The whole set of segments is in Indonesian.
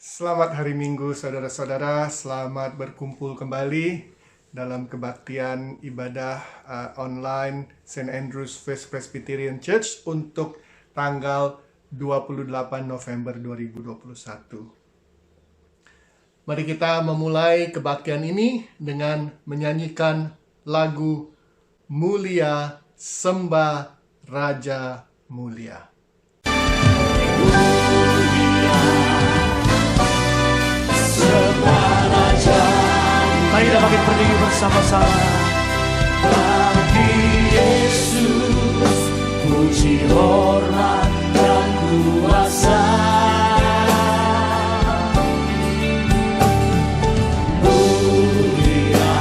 Selamat hari Minggu, saudara-saudara. Selamat berkumpul kembali dalam kebaktian ibadah online St. Andrew's First Presbyterian Church untuk tanggal 28 November 2021. Mari kita memulai kebaktian ini dengan menyanyikan lagu Mulia Sembah Raja Mulia. Mari kita bangkit berdiri bersama-sama. Bagi Yesus puji, hormat dan kuasa. Mulia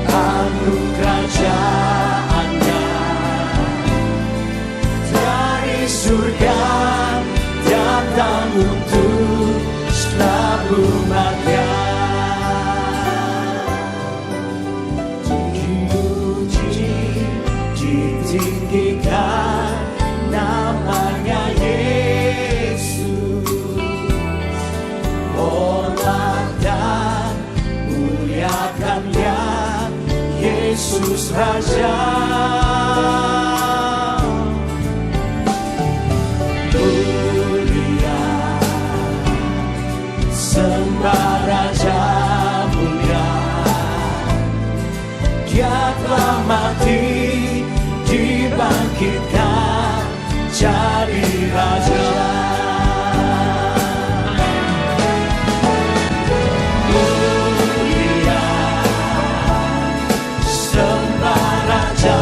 anugerah kerajaan-Nya, dari surga datang untuk segenap umat-Nya. Ditinggikan namanya Yesus, hormat dan muliakannya Yesus Raja. Mulia sembah Raja mulia, Dia telah mati, dibangkitkan jadi Raja. Mulia sembah Raja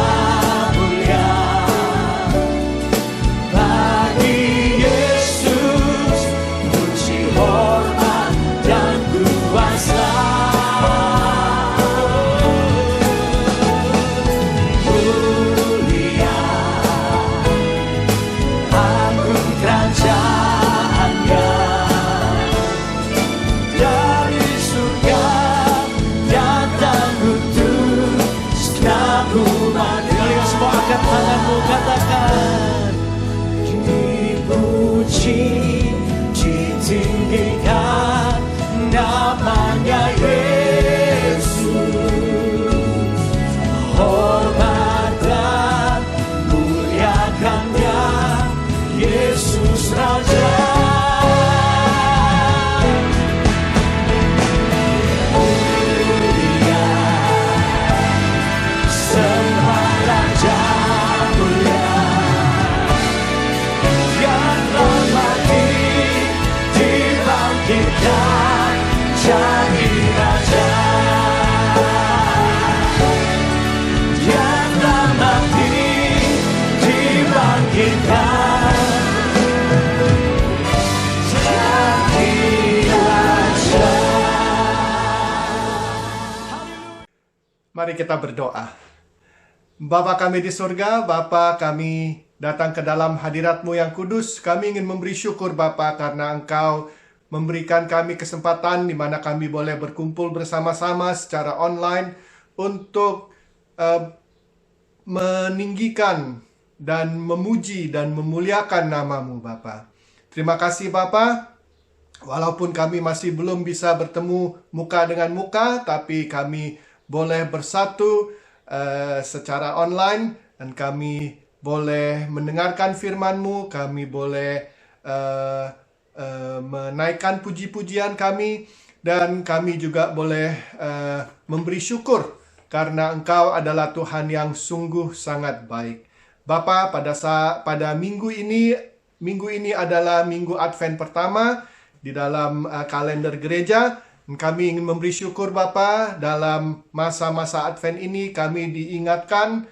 mulia, bagi Yesus puji, hormat dan kuasa. Tanganmu katakan, dipuji, ditinggikan namanya Yesus, hormat dan muliakannya Yesus Raja. Jadi Raja, Dia telah mati, dibangkitkan jadi Raja. Mari kita berdoa. Bapa kami di surga, Bapa kami datang ke dalam hadirat-Mu yang kudus. Kami ingin memberi syukur Bapa karena Engkau memberikan kami kesempatan di mana kami boleh berkumpul bersama-sama secara online untuk meninggikan dan memuji dan memuliakan nama-Mu Bapa. Terima kasih Bapa. Walaupun kami masih belum bisa bertemu muka dengan muka, tapi kami boleh bersatu secara online dan kami boleh mendengarkan firman-Mu, kami boleh menaikkan puji-pujian kami, dan kami juga boleh memberi syukur karena Engkau adalah Tuhan yang sungguh sangat baik. Bapa, pada minggu ini adalah minggu Advent pertama di dalam kalender gereja. Kami ingin memberi syukur Bapa, dalam masa-masa Advent ini kami diingatkan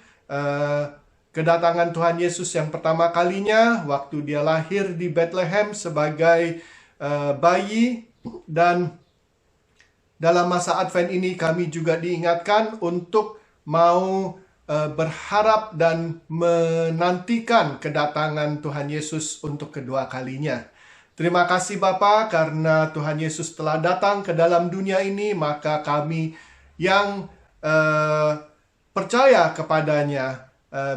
kedatangan Tuhan Yesus yang pertama kalinya waktu Dia lahir di Bethlehem sebagai bayi. Dan dalam masa Advent ini kami juga diingatkan untuk mau berharap dan menantikan kedatangan Tuhan Yesus untuk kedua kalinya. Terima kasih Bapa, karena Tuhan Yesus telah datang ke dalam dunia ini, maka kami yang percaya kepadanya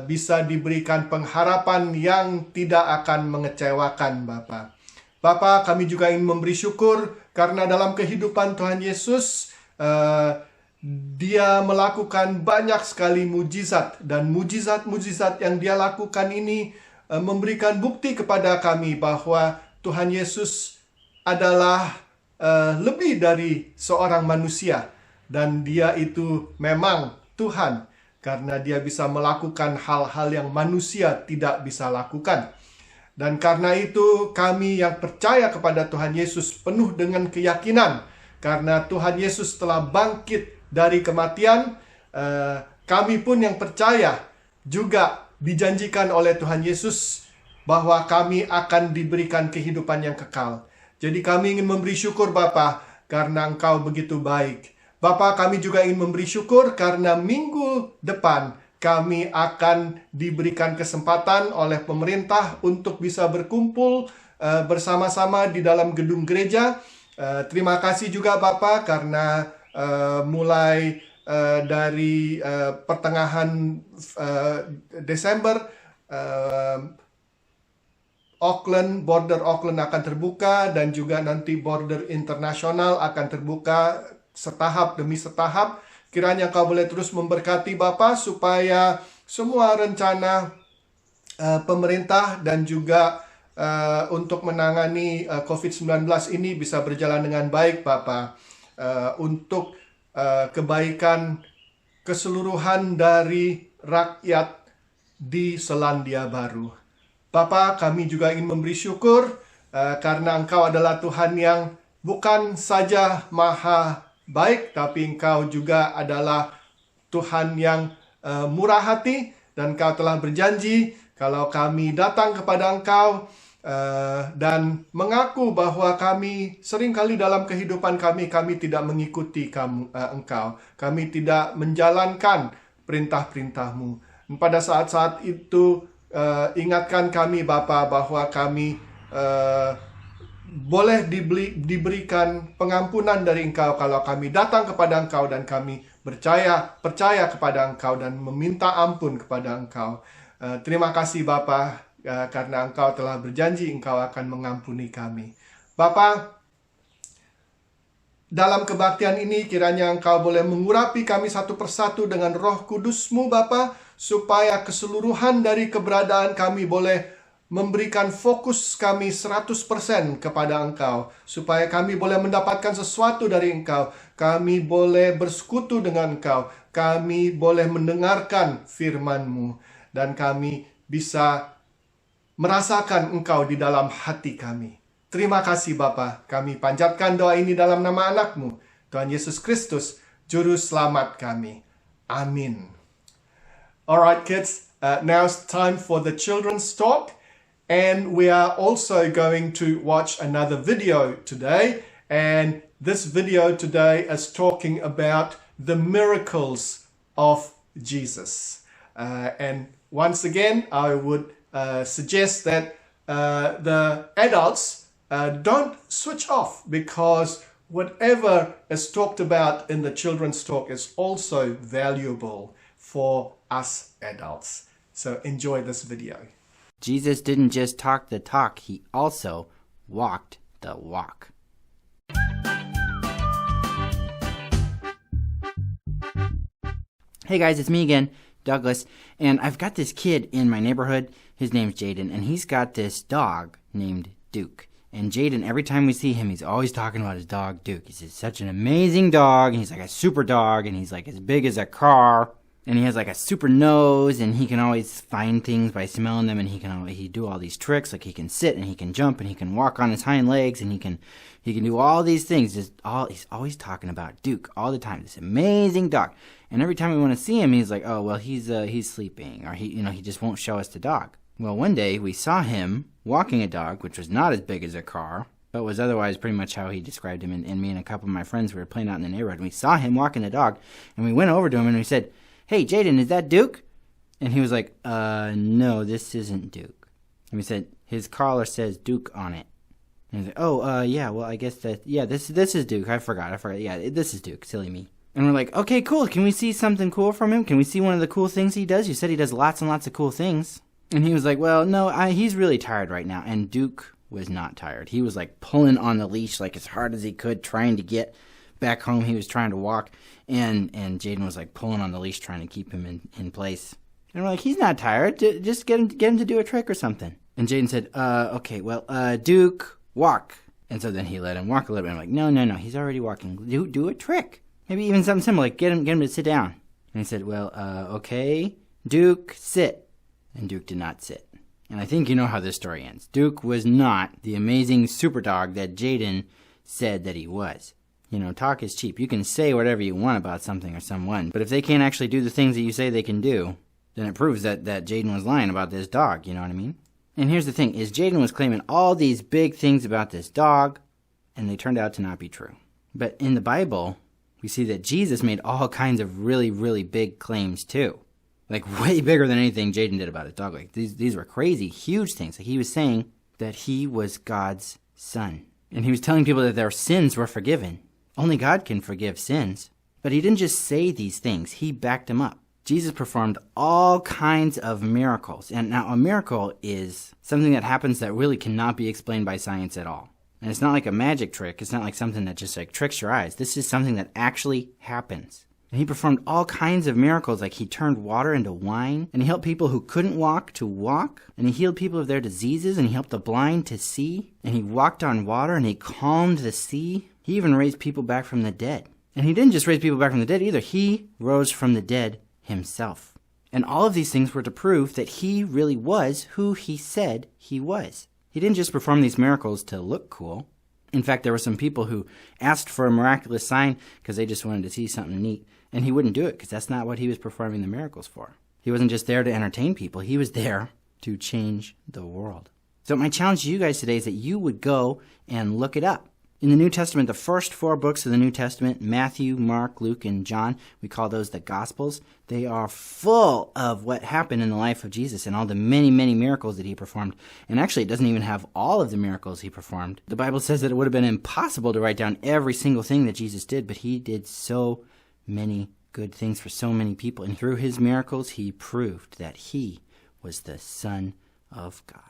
bisa diberikan pengharapan yang tidak akan mengecewakan Bapa. Bapa, kami juga ingin memberi syukur karena dalam kehidupan Tuhan Yesus, Dia melakukan banyak sekali mujizat, dan mujizat-mujizat yang Dia lakukan ini memberikan bukti kepada kami bahwa Tuhan Yesus adalah lebih dari seorang manusia, dan Dia itu memang Tuhan karena Dia bisa melakukan hal-hal yang manusia tidak bisa lakukan. Dan karena itu kami yang percaya kepada Tuhan Yesus penuh dengan keyakinan, karena Tuhan Yesus telah bangkit dari kematian, kami pun yang percaya juga dijanjikan oleh Tuhan Yesus bahwa kami akan diberikan kehidupan yang kekal. Jadi kami ingin memberi syukur Bapa karena Engkau begitu baik. Bapa, kami juga ingin memberi syukur karena minggu depan kami akan diberikan kesempatan oleh pemerintah untuk bisa berkumpul bersama-sama di dalam gedung gereja. Terima kasih juga Bapak karena mulai dari pertengahan Desember, border Auckland akan terbuka, dan juga nanti border internasional akan terbuka setahap demi setahap. Kiranya Engkau boleh terus memberkati Bapa supaya semua rencana pemerintah dan juga untuk menangani COVID-19 ini bisa berjalan dengan baik Bapa, untuk kebaikan keseluruhan dari rakyat di Selandia Baru. Bapa, kami juga ingin memberi syukur karena Engkau adalah Tuhan yang bukan saja maha baik, tapi Engkau juga adalah Tuhan yang murah hati, dan Engkau telah berjanji kalau kami datang kepada Engkau dan mengaku bahwa kami seringkali dalam kehidupan kami tidak mengikuti Engkau, kami tidak menjalankan perintah-perintah-Mu. Pada saat-saat itu ingatkan kami Bapa bahwa kami boleh diberikan pengampunan dari Engkau kalau kami datang kepada Engkau dan kami percaya kepada Engkau dan meminta ampun kepada Engkau. Terima kasih Bapa karena Engkau telah berjanji Engkau akan mengampuni kami. Bapa, dalam kebaktian ini kiranya Engkau boleh mengurapi kami satu persatu dengan Roh Kudus-Mu Bapa, supaya keseluruhan dari keberadaan kami boleh memberikan fokus kami 100% kepada Engkau, supaya kami boleh mendapatkan sesuatu dari Engkau, kami boleh bersekutu dengan Engkau, kami boleh mendengarkan firman-Mu, dan kami bisa merasakan Engkau di dalam hati kami. Terima kasih Bapa, kami panjatkan doa ini dalam nama anak-Mu, Tuhan Yesus Kristus, Juru Selamat kami. Amin. Alright kids, now it's time for the children's talk. And we are also going to watch another video today. And this video today is talking about the miracles of Jesus. And once again, I would suggest that the adults don't switch off, because whatever is talked about in the children's talk is also valuable for us adults. So enjoy this video. Jesus didn't just talk the talk, he also walked the walk. Hey guys, it's me again, Douglas, and I've got this kid in my neighborhood. His name's Jaden, and he's got this dog named Duke. And Jaden, every time we see him, he's always talking about his dog, Duke. He's such an amazing dog, and he's like a super dog, and he's like as big as a car. And he has like a super nose, and he can always find things by smelling them, and he do all these tricks, like he can sit and he can jump and he can walk on his hind legs, and he can do all these things. He's always talking about Duke all the time. This amazing dog. And every time we want to see him, he's like, oh well, he's sleeping, or he just won't show us the dog. Well, one day we saw him walking a dog, which was not as big as a car, but was otherwise pretty much how he described him. And me and a couple of my friends were playing out in the neighborhood, and we saw him walking the dog, and we went over to him and we said, hey, Jaden, is that Duke? And he was like, no, this isn't Duke. And we said, his collar says Duke on it. And he's like, oh, yeah, well, I guess this is Duke. I forgot. Yeah, this is Duke. Silly me. And we're like, okay, cool. Can we see something cool from him? Can we see one of the cool things he does? You said he does lots and lots of cool things. And he was like, well, no, he's really tired right now. And Duke was not tired. He was like pulling on the leash like as hard as he could, trying to get back home. He was trying to walk, and Jaden was like pulling on the leash, trying to keep him in place. And we're like, he's not tired. Just get him to do a trick or something. And Jaden said, okay, well, Duke, walk. And so then he let him walk a little bit. I'm like, no, he's already walking. Do a trick. Maybe even something similar, like get him to sit down. And he said, well, okay, Duke, sit. And Duke did not sit. And I think you know how this story ends. Duke was not the amazing super dog that Jaden said that he was. You know, talk is cheap. You can say whatever you want about something or someone, but if they can't actually do the things that you say they can do, then it proves that Jaden was lying about this dog, you know what I mean? And here's the thing, is Jaden was claiming all these big things about this dog, and they turned out to not be true. But in the Bible, we see that Jesus made all kinds of really, really big claims too. Like way bigger than anything Jaden did about his dog. Like these were crazy, huge things. Like he was saying that he was God's son. And he was telling people that their sins were forgiven. Only God can forgive sins. But he didn't just say these things, he backed them up. Jesus performed all kinds of miracles. And now a miracle is something that happens that really cannot be explained by science at all. And it's not like a magic trick. It's not like something that just like tricks your eyes. This is something that actually happens. And he performed all kinds of miracles, like he turned water into wine, and he helped people who couldn't walk to walk, and he healed people of their diseases, and he helped the blind to see, and he walked on water, and he calmed the sea. He even raised people back from the dead. And he didn't just raise people back from the dead either. He rose from the dead himself. And all of these things were to prove that he really was who he said he was. He didn't just perform these miracles to look cool. In fact, there were some people who asked for a miraculous sign because they just wanted to see something neat. And he wouldn't do it because that's not what he was performing the miracles for. He wasn't just there to entertain people. He was there to change the world. So my challenge to you guys today is that you would go and look it up. In the New Testament, the first 4 books of the New Testament, Matthew, Mark, Luke, and John, we call those the Gospels. They are full of what happened in the life of Jesus and all the many, many miracles that he performed. And actually, it doesn't even have all of the miracles he performed. The Bible says that it would have been impossible to write down every single thing that Jesus did, but he did so many good things for so many people. And through his miracles, he proved that he was the Son of God.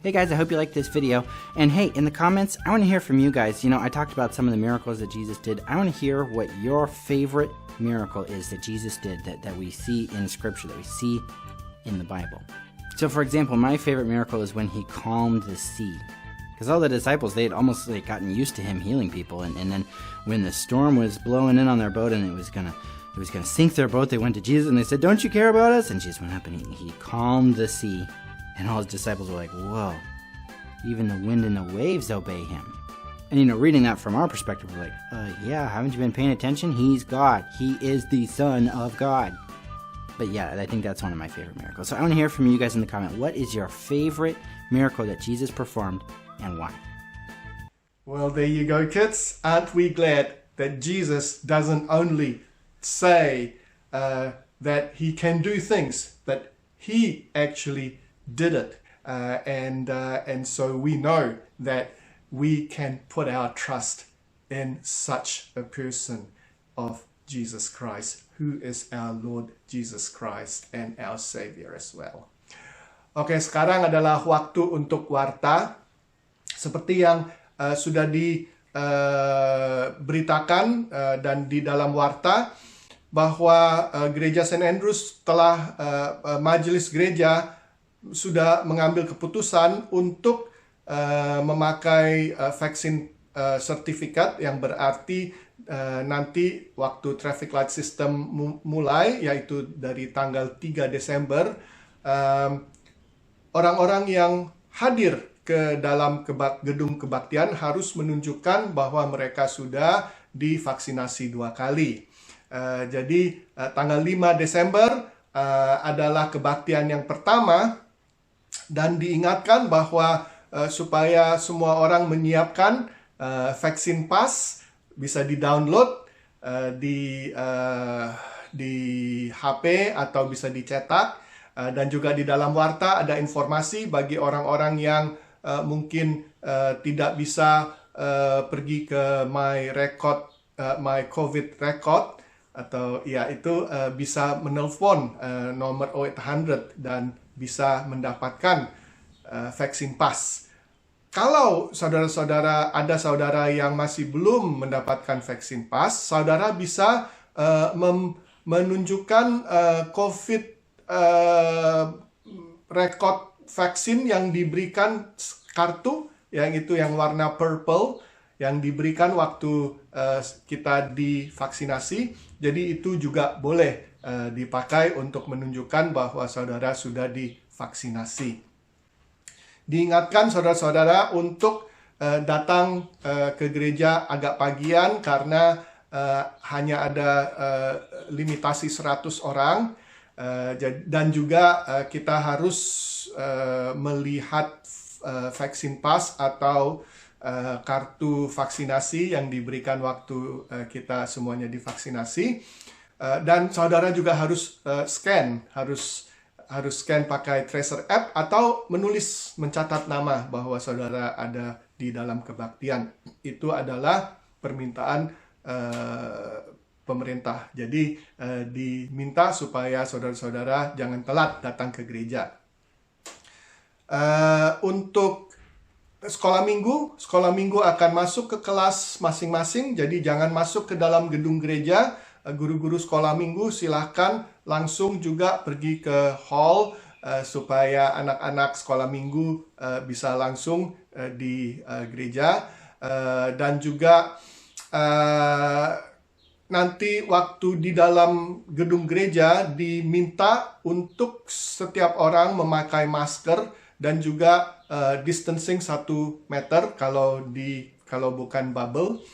Hey guys, I hope you liked this video. And hey, in the comments, I want to hear from you guys. You know, I talked about some of the miracles that Jesus did. I want to hear what your favorite miracle is that Jesus did, that we see in Scripture, that we see in the Bible. So for example, my favorite miracle is when he calmed the sea. Because all the disciples, they had almost like gotten used to him healing people. And then when the storm was blowing in on their boat and it was gonna sink their boat, they went to Jesus and they said, "Don't you care about us?" And Jesus went up and he calmed the sea. And all his disciples were like, whoa, even the wind and the waves obey him. And, you know, reading that from our perspective, we're like, yeah, haven't you been paying attention? He's God. He is the Son of God. But yeah, I think that's one of my favorite miracles. So I want to hear from you guys in the comment. What is your favorite miracle that Jesus performed and why? Well, there you go, kids. Aren't we glad that Jesus doesn't only say that he can do things, but he actually did it, and so we know that we can put our trust in such a person of Jesus Christ, who is our Lord Jesus Christ and our Savior as well. Oke, sekarang adalah waktu untuk warta. Seperti yang sudah diberitakan dan di dalam warta, bahwa gereja St. Andrews telah majelis gereja sudah mengambil keputusan untuk memakai vaksin sertifikat, yang berarti nanti waktu traffic light system mulai, yaitu dari tanggal 3 Desember, orang-orang yang hadir ke dalam gedung kebaktian harus menunjukkan bahwa mereka sudah divaksinasi 2 kali. Jadi tanggal 5 Desember adalah kebaktian yang pertama. Dan diingatkan bahwa supaya semua orang menyiapkan vaksin pas, bisa di-download di HP atau bisa dicetak. Dan juga di dalam warta ada informasi bagi orang-orang yang mungkin tidak bisa pergi ke My COVID Record, atau ya itu bisa menelpon nomor 0800 dan bisa mendapatkan vaksin PAS. Kalau ada saudara yang masih belum mendapatkan vaksin PAS, saudara bisa menunjukkan COVID rekod vaksin yang diberikan kartu, yang itu yang warna purple, yang diberikan waktu kita divaksinasi. Jadi itu juga boleh dipakai untuk menunjukkan bahwa saudara sudah divaksinasi. Diingatkan saudara-saudara untuk datang ke gereja agak pagian karena hanya ada limitasi 100 orang. Dan juga kita harus melihat vaksin PAS atau kartu vaksinasi yang diberikan waktu kita semuanya divaksinasi. Dan saudara juga harus scan pakai Tracer app atau mencatat nama bahwa saudara ada di dalam kebaktian. Itu adalah permintaan pemerintah. Jadi diminta supaya saudara-saudara jangan telat datang ke gereja. Untuk sekolah minggu akan masuk ke kelas masing-masing. Jadi jangan masuk ke dalam gedung gereja. Guru-guru sekolah minggu silahkan langsung juga pergi ke hall supaya anak-anak sekolah minggu bisa langsung di gereja. Dan juga nanti waktu di dalam gedung gereja diminta untuk setiap orang memakai masker dan juga distancing 1 meter kalau bukan bubble.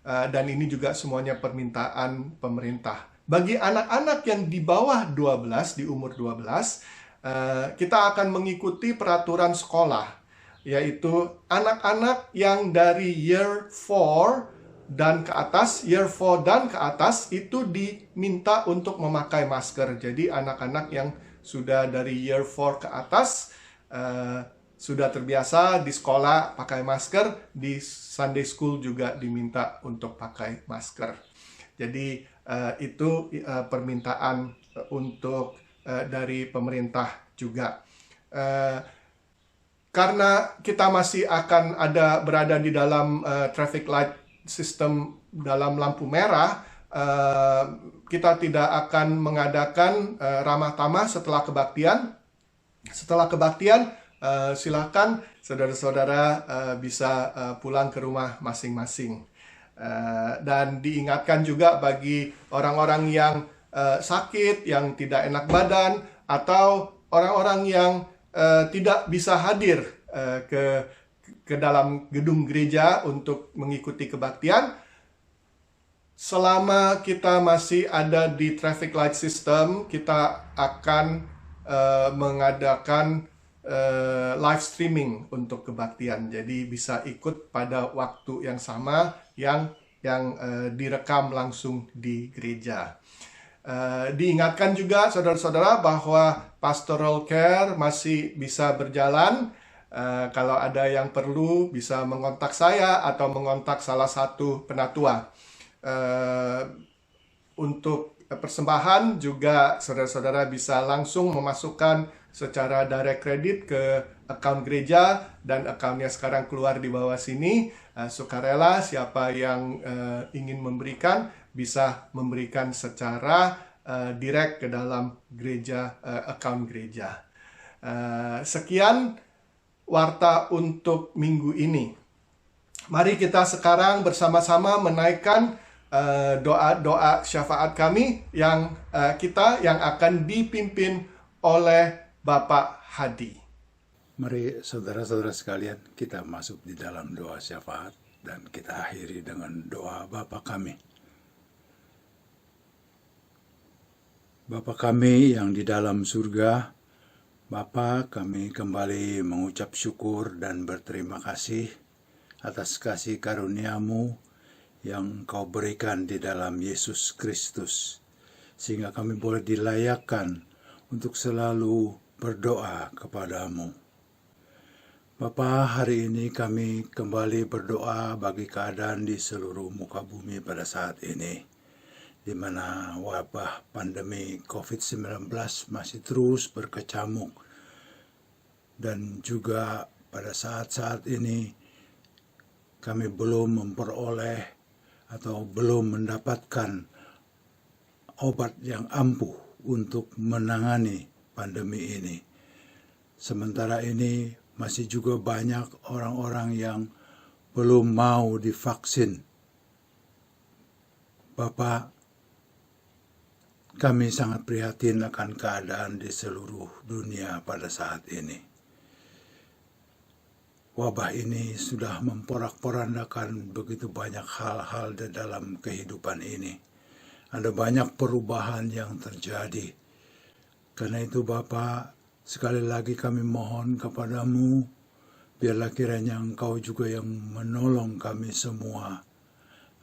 Dan ini juga semuanya permintaan pemerintah. Bagi anak-anak yang di bawah 12, di umur 12, kita akan mengikuti peraturan sekolah, yaitu anak-anak yang dari year 4 dan ke atas, itu diminta untuk memakai masker. Jadi anak-anak yang sudah dari year 4 ke atas sudah terbiasa di sekolah pakai masker, di Sunday School juga diminta untuk pakai masker. Jadi itu permintaan untuk dari pemerintah juga. Karena kita masih akan berada di dalam traffic light system dalam lampu merah, kita tidak akan mengadakan ramah tamah setelah kebaktian. Setelah kebaktian, silakan saudara-saudara bisa pulang ke rumah masing-masing. Dan diingatkan juga bagi orang-orang yang sakit, yang tidak enak badan, atau orang-orang yang tidak bisa hadir ke dalam gedung gereja untuk mengikuti kebaktian. Selama kita masih ada di traffic light system, kita akan mengadakan live streaming untuk kebaktian. Jadi bisa ikut pada waktu yang sama yang direkam langsung di gereja. Diingatkan juga saudara-saudara bahwa pastoral care masih bisa berjalan. Kalau ada yang perlu bisa mengontak saya atau mengontak salah satu penatua. Untuk persembahan juga saudara-saudara bisa langsung memasukkan secara direct credit ke account gereja, dan accountnya sekarang keluar di bawah sini. Sukarela siapa yang ingin memberikan bisa memberikan secara direct ke dalam gereja, account gereja. Sekian warta untuk minggu ini. Mari kita sekarang bersama-sama menaikkan doa-doa syafaat kami yang akan dipimpin oleh Bapak Hadi. Mari saudara-saudara sekalian, kita masuk di dalam doa syafaat dan kita akhiri dengan doa Bapa kami. Bapa kami yang di dalam surga, Bapa, kami kembali mengucap syukur dan berterima kasih atas kasih karunia-Mu yang Kau berikan di dalam Yesus Kristus, sehingga kami boleh dilayakkan untuk selalu berdoa kepadamu. Bapa, hari ini kami kembali berdoa bagi keadaan di seluruh muka bumi pada saat ini, di mana wabah pandemi COVID-19 masih terus berkecamuk dan juga pada saat-saat ini kami belum memperoleh atau belum mendapatkan obat yang ampuh untuk menangani pandemi ini. Sementara ini masih juga banyak orang-orang yang belum mau divaksin. Bapak, kami sangat prihatin akan keadaan di seluruh dunia pada saat ini. Wabah ini sudah memporak-porandakan begitu banyak hal-hal di dalam kehidupan ini. Ada banyak perubahan yang terjadi. Karena itu Bapa, sekali lagi kami mohon kepadamu, biarlah kiranya Engkau juga yang menolong kami semua,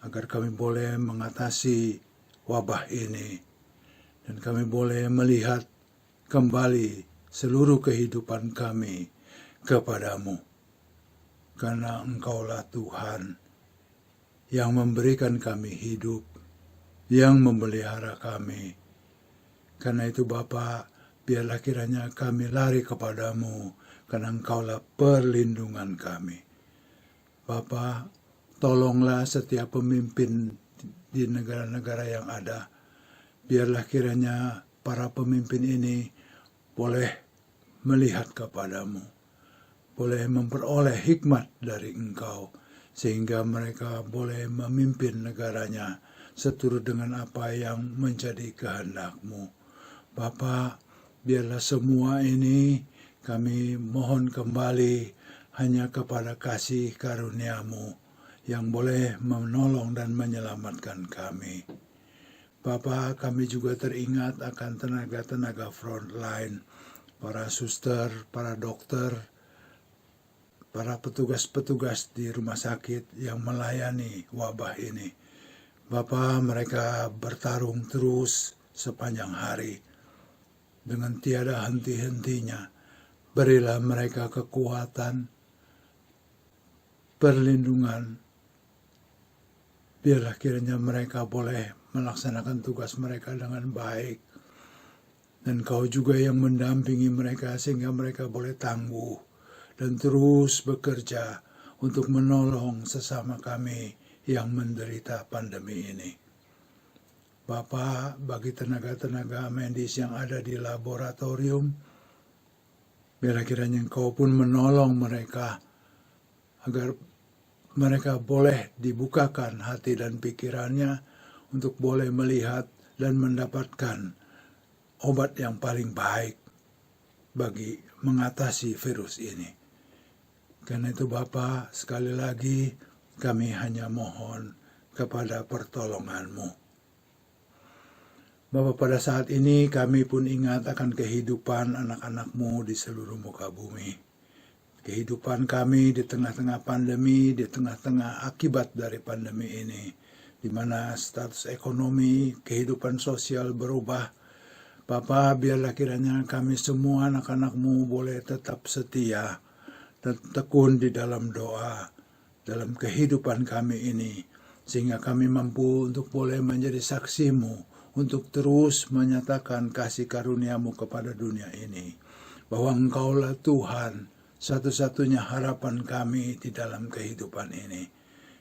agar kami boleh mengatasi wabah ini, dan kami boleh melihat kembali seluruh kehidupan kami kepadamu. Karena Engkaulah Tuhan yang memberikan kami hidup, yang memelihara kami. Karena itu Bapa, biarlah kiranya kami lari kepadamu, karena Engkaulah perlindungan kami. Bapa, tolonglah setiap pemimpin di negara-negara yang ada. Biarlah kiranya para pemimpin ini boleh melihat kepadamu, boleh memperoleh hikmat dari Engkau, sehingga mereka boleh memimpin negaranya seturut dengan apa yang menjadi kehendak-Mu. Bapa, biarlah semua ini kami mohon kembali hanya kepada kasih karunia-Mu yang boleh menolong dan menyelamatkan kami. Bapa, kami juga teringat akan tenaga-tenaga frontline, para suster, para dokter, para petugas-petugas di rumah sakit yang melayani wabah ini. Bapa, mereka bertarung terus sepanjang hari dengan tiada henti-hentinya. Berilah mereka kekuatan, perlindungan. Biarlah kiranya mereka boleh melaksanakan tugas mereka dengan baik. Dan Kau juga yang mendampingi mereka sehingga mereka boleh tangguh dan terus bekerja untuk menolong sesama kami yang menderita pandemi ini. Bapa, bagi tenaga-tenaga medis yang ada di laboratorium, biarlah kiranya Engkau pun menolong mereka agar mereka boleh dibukakan hati dan pikirannya untuk boleh melihat dan mendapatkan obat yang paling baik bagi mengatasi virus ini. Karena itu Bapa, sekali lagi kami hanya mohon kepada pertolongan-Mu. Bapa, pada saat ini kami pun ingat akan kehidupan anak-anak-Mu di seluruh muka bumi. Kehidupan kami di tengah-tengah pandemi, di tengah-tengah akibat dari pandemi ini, di mana status ekonomi, kehidupan sosial berubah. Bapa, biarlah kiranya kami semua anak-anak-Mu boleh tetap setia dan tekun di dalam doa, dalam kehidupan kami ini, sehingga kami mampu untuk boleh menjadi saksi-Mu, untuk terus menyatakan kasih karunia-Mu kepada dunia ini, bahwa Engkaulah Tuhan, satu-satunya harapan kami di dalam kehidupan ini.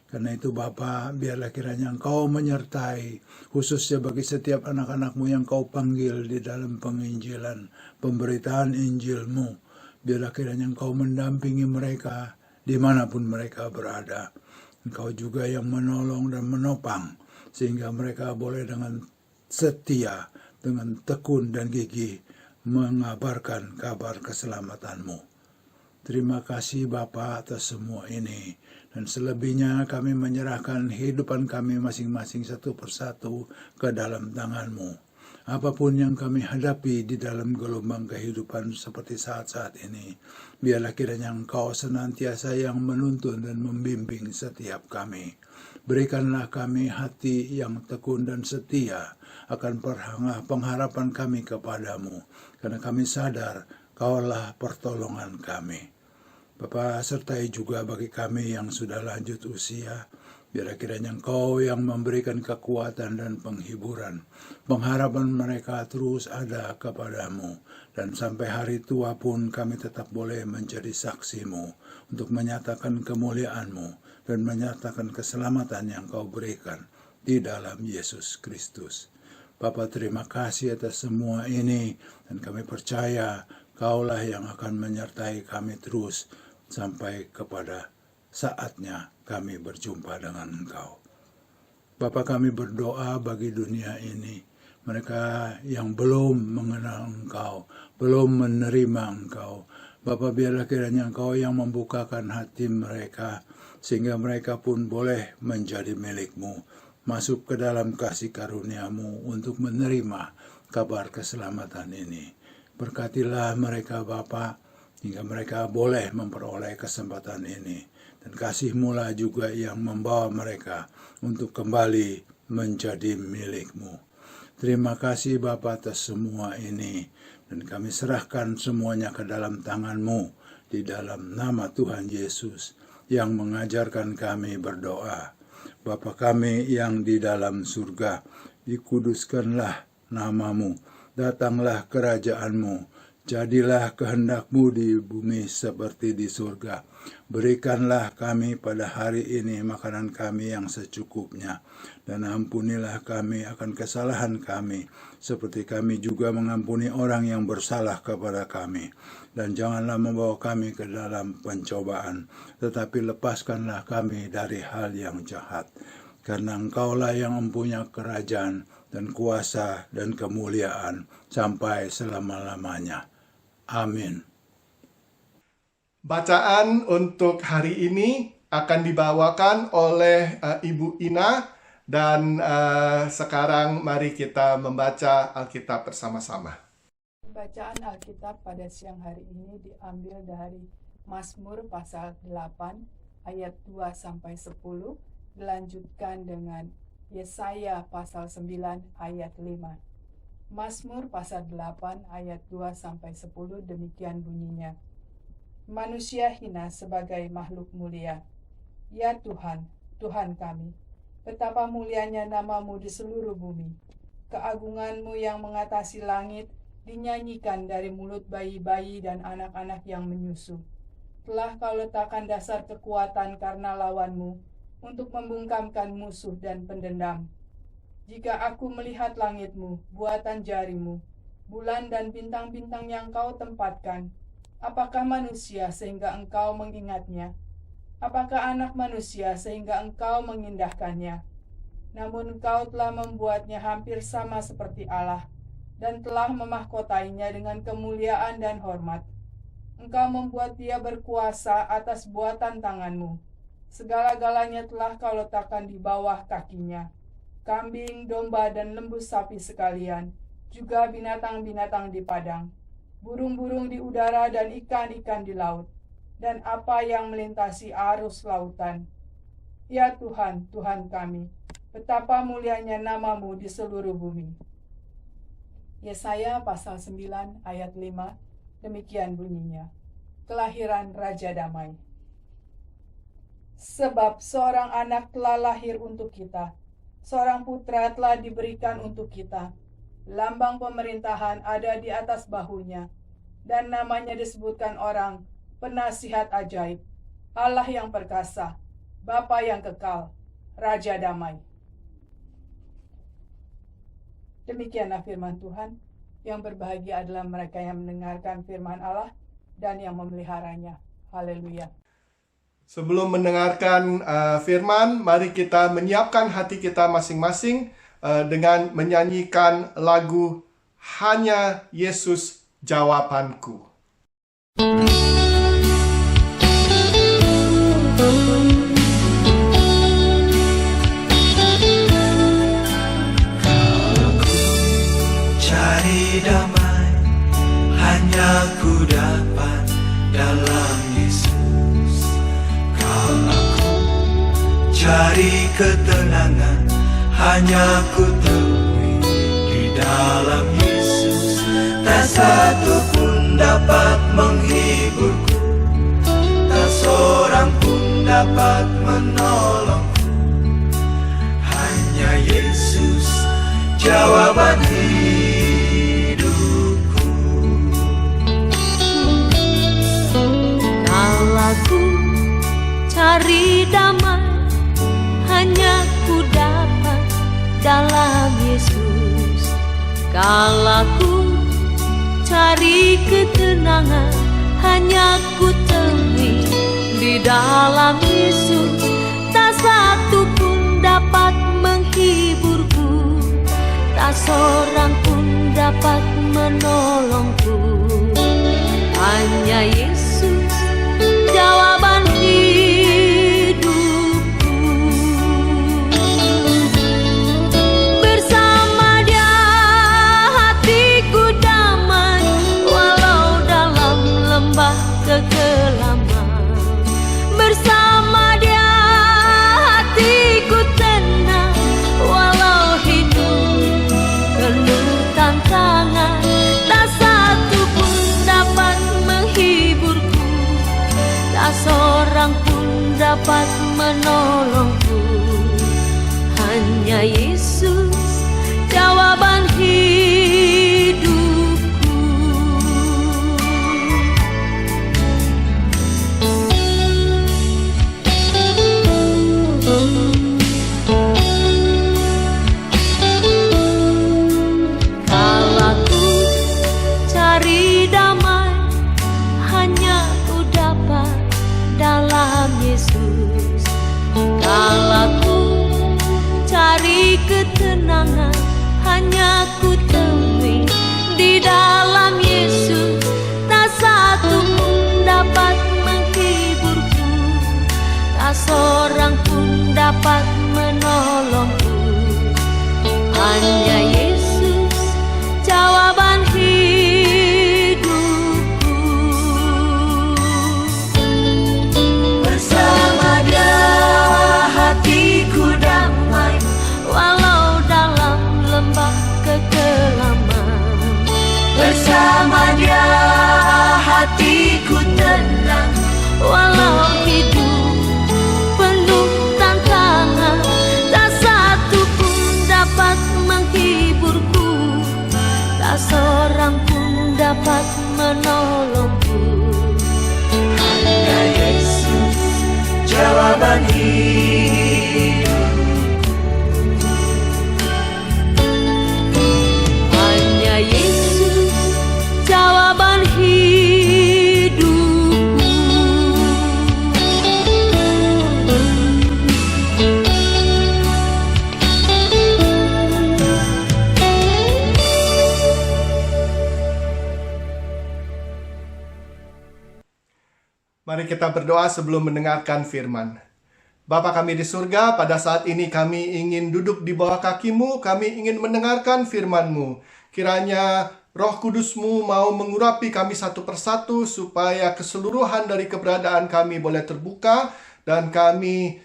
Karena itu Bapa, biarlah kiranya Engkau menyertai, khususnya bagi setiap anak-anak-Mu yang Kau panggil di dalam penginjilan, pemberitaan Injil-Mu. Biarlah kiranya Engkau mendampingi mereka dimanapun mereka berada. Engkau juga yang menolong dan menopang, sehingga mereka boleh dengan setia, dengan tekun dan gigih mengabarkan kabar keselamatan-Mu. Terima kasih Bapa atas semua ini. Dan selebihnya kami menyerahkan kehidupan kami masing-masing satu persatu ke dalam tangan-Mu. Apapun yang kami hadapi di dalam gelombang kehidupan seperti saat-saat ini, biarlah kiranya Engkau senantiasa yang menuntun dan membimbing setiap kami. Berikanlah kami hati yang tekun dan setia akan pengharapan kami kepadamu, karena kami sadar Kaulah pertolongan kami. Bapa, sertai juga bagi kami yang sudah lanjut usia, Biarlah kiranya Engkau yang memberikan kekuatan dan penghiburan. Pengharapan mereka terus ada kepadamu. Dan sampai hari tua pun kami tetap boleh menjadi saksi-Mu untuk menyatakan kemuliaan-Mu dan menyatakan keselamatan yang Kau berikan di dalam Yesus Kristus. Bapa, terima kasih atas semua ini, dan kami percaya Kaulah yang akan menyertai kami terus sampai kepada saatnya kami berjumpa dengan Engkau. Bapa, kami berdoa bagi dunia ini, mereka yang belum mengenal Engkau, belum menerima Engkau. Bapa, biarlah kiranya Engkau yang membukakan hati mereka, sehingga mereka pun boleh menjadi milik-Mu, masuk ke dalam kasih karunia-Mu untuk menerima kabar keselamatan ini. Berkatilah mereka Bapa, hingga mereka boleh memperoleh kesempatan ini. Dan kasih-Mu lah juga yang membawa mereka untuk kembali menjadi milik-Mu. Terima kasih Bapa atas semua ini. Dan kami serahkan semuanya ke dalam tangan-Mu, di dalam nama Tuhan Yesus yang mengajarkan kami berdoa. Bapa kami yang di dalam surga, dikuduskanlah nama-Mu, datanglah kerajaan-Mu, jadilah kehendak-Mu di bumi seperti di surga. Berikanlah kami pada hari ini makanan kami yang secukupnya, dan ampunilah kami akan kesalahan kami, seperti kami juga mengampuni orang yang bersalah kepada kami. Dan janganlah membawa kami ke dalam pencobaan, tetapi lepaskanlah kami dari hal yang jahat. Karena Engkaulah yang mempunyai kerajaan dan kuasa dan kemuliaan sampai selama-lamanya. Amin. Bacaan untuk hari ini akan dibawakan oleh Ibu Ina, dan sekarang mari kita membaca Alkitab bersama-sama. Bacaan Alkitab pada siang hari ini diambil dari Mazmur pasal 8 ayat 2-10, dilanjutkan dengan Yesaya pasal 9 ayat 5. Mazmur pasal 8 ayat 2-10 demikian bunyinya. Manusia hina sebagai makhluk mulia. Ya Tuhan, Tuhan kami, betapa mulianya nama-Mu di seluruh bumi. Keagungan-Mu yang mengatasi langit dinyanyikan dari mulut bayi-bayi dan anak-anak yang menyusu. Telah Kau letakkan dasar kekuatan karena lawan-Mu untuk membungkamkan musuh dan pendendam. Jika aku melihat langit-Mu, buatan jari-Mu, bulan dan bintang-bintang yang Kau tempatkan, apakah manusia sehingga Engkau mengingatnya? Apakah anak manusia sehingga Engkau mengindahkannya? Namun Engkau telah membuatnya hampir sama seperti Allah, dan telah memahkotainya dengan kemuliaan dan hormat. Engkau membuat dia berkuasa atas buatan tangan-Mu. Segala-galanya telah Kau letakkan di bawah kakinya. Kambing, domba, dan lembu sapi sekalian, juga binatang-binatang di padang, burung-burung di udara dan ikan-ikan di laut, dan apa yang melintasi arus lautan. Ya Tuhan, Tuhan kami, betapa mulianya nama-Mu di seluruh bumi. Yesaya pasal 9 ayat 5, demikian bunyinya. Kelahiran Raja Damai. Sebab seorang anak telah lahir untuk kita, seorang putra telah diberikan untuk kita. Lambang pemerintahan ada di atas bahunya, dan namanya disebutkan orang, Penasihat Ajaib, Allah yang perkasa, Bapa yang kekal, Raja Damai. Demikianlah firman Tuhan. Yang berbahagia adalah mereka yang mendengarkan firman Allah dan yang memeliharanya. Haleluya. Sebelum mendengarkan firman, mari kita menyiapkan hati kita masing-masing dengan menyanyikan lagu Hanya Yesus Jawabanku. Cari damai, hanya ku dapat dalam Yesus. Kalau aku cari ketenangan, hanya ku temui di dalam Yesus. Tak satu pun dapat menghiburku, tak seorang pun dapat menolongku. cari damai hanya ku dapat dalam Yesus. Kala ku cari ketenangan hanya ku temui di dalam Yesus. Tak satu pun dapat menghiburku, tak seorang pun dapat menolongku. Hanya Yesus jawaban hidupku. Bersama Dia hatiku damai, walau dalam lembah kekelaman. Bersama Dia hatiku tenang, walau hidup penuh tantangan. Tak satu pun dapat menghiburku, tak seorang pun dapat menolongku. Hanya Yesus jawaban hidupku. Kala ku cari damai hanya ku dapat dalam Yesus. Kala ku cari ketenangan hanya ku temui di dalam Yesus. Tak satu pun dapat menghiburku, tak seorang pun dapat menolongku. Hanya Yesus jawaban hidupku. Bersama Dia hatiku damai, walau dalam lembah kekelaman. Bersama Dia hatiku tenang, walau hidup penuh tantangan. Tak satu pun dapat menghiburku, tak seorang pun dapat menolongku. Hanya Yesus jawaban hidupku. Hanya Yesus jawaban hidupku. Mari kita berdoa sebelum mendengarkan firman. Bapa kami di surga, pada saat ini kami ingin duduk di bawah kaki-Mu, kami ingin mendengarkan firman-Mu. Kiranya Roh Kudus-Mu mau mengurapi kami satu persatu, supaya keseluruhan dari keberadaan kami boleh terbuka, dan kami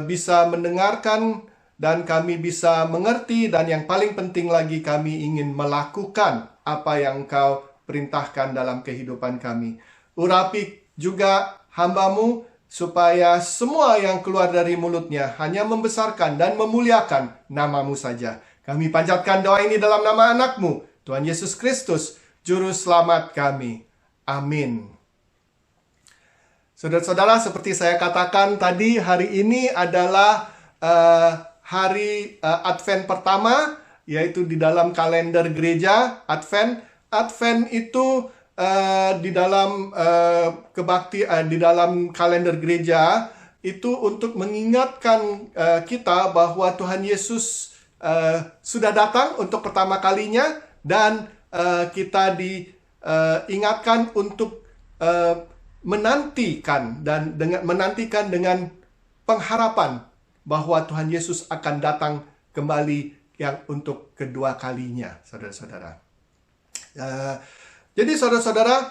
bisa mendengarkan, dan kami bisa mengerti, dan yang paling penting lagi kami ingin melakukan apa yang Engkau perintahkan dalam kehidupan kami. Urapi juga hamba-Mu, supaya semua yang keluar dari mulutnya hanya membesarkan dan memuliakan nama-Mu saja. Kami panjatkan doa ini dalam nama anak-Mu, Tuhan Yesus Kristus, Juru Selamat kami. Amin. Saudara-saudara, seperti saya katakan tadi, hari ini adalah hari Advent pertama, yaitu di dalam kalender gereja Advent. Advent itu di dalam di dalam kalender gereja itu untuk mengingatkan kita bahwa Tuhan Yesus sudah datang untuk pertama kalinya, dan kita diingatkan untuk menantikan dengan pengharapan bahwa Tuhan Yesus akan datang kembali yang untuk kedua kalinya, saudara-saudara. Jadi saudara-saudara,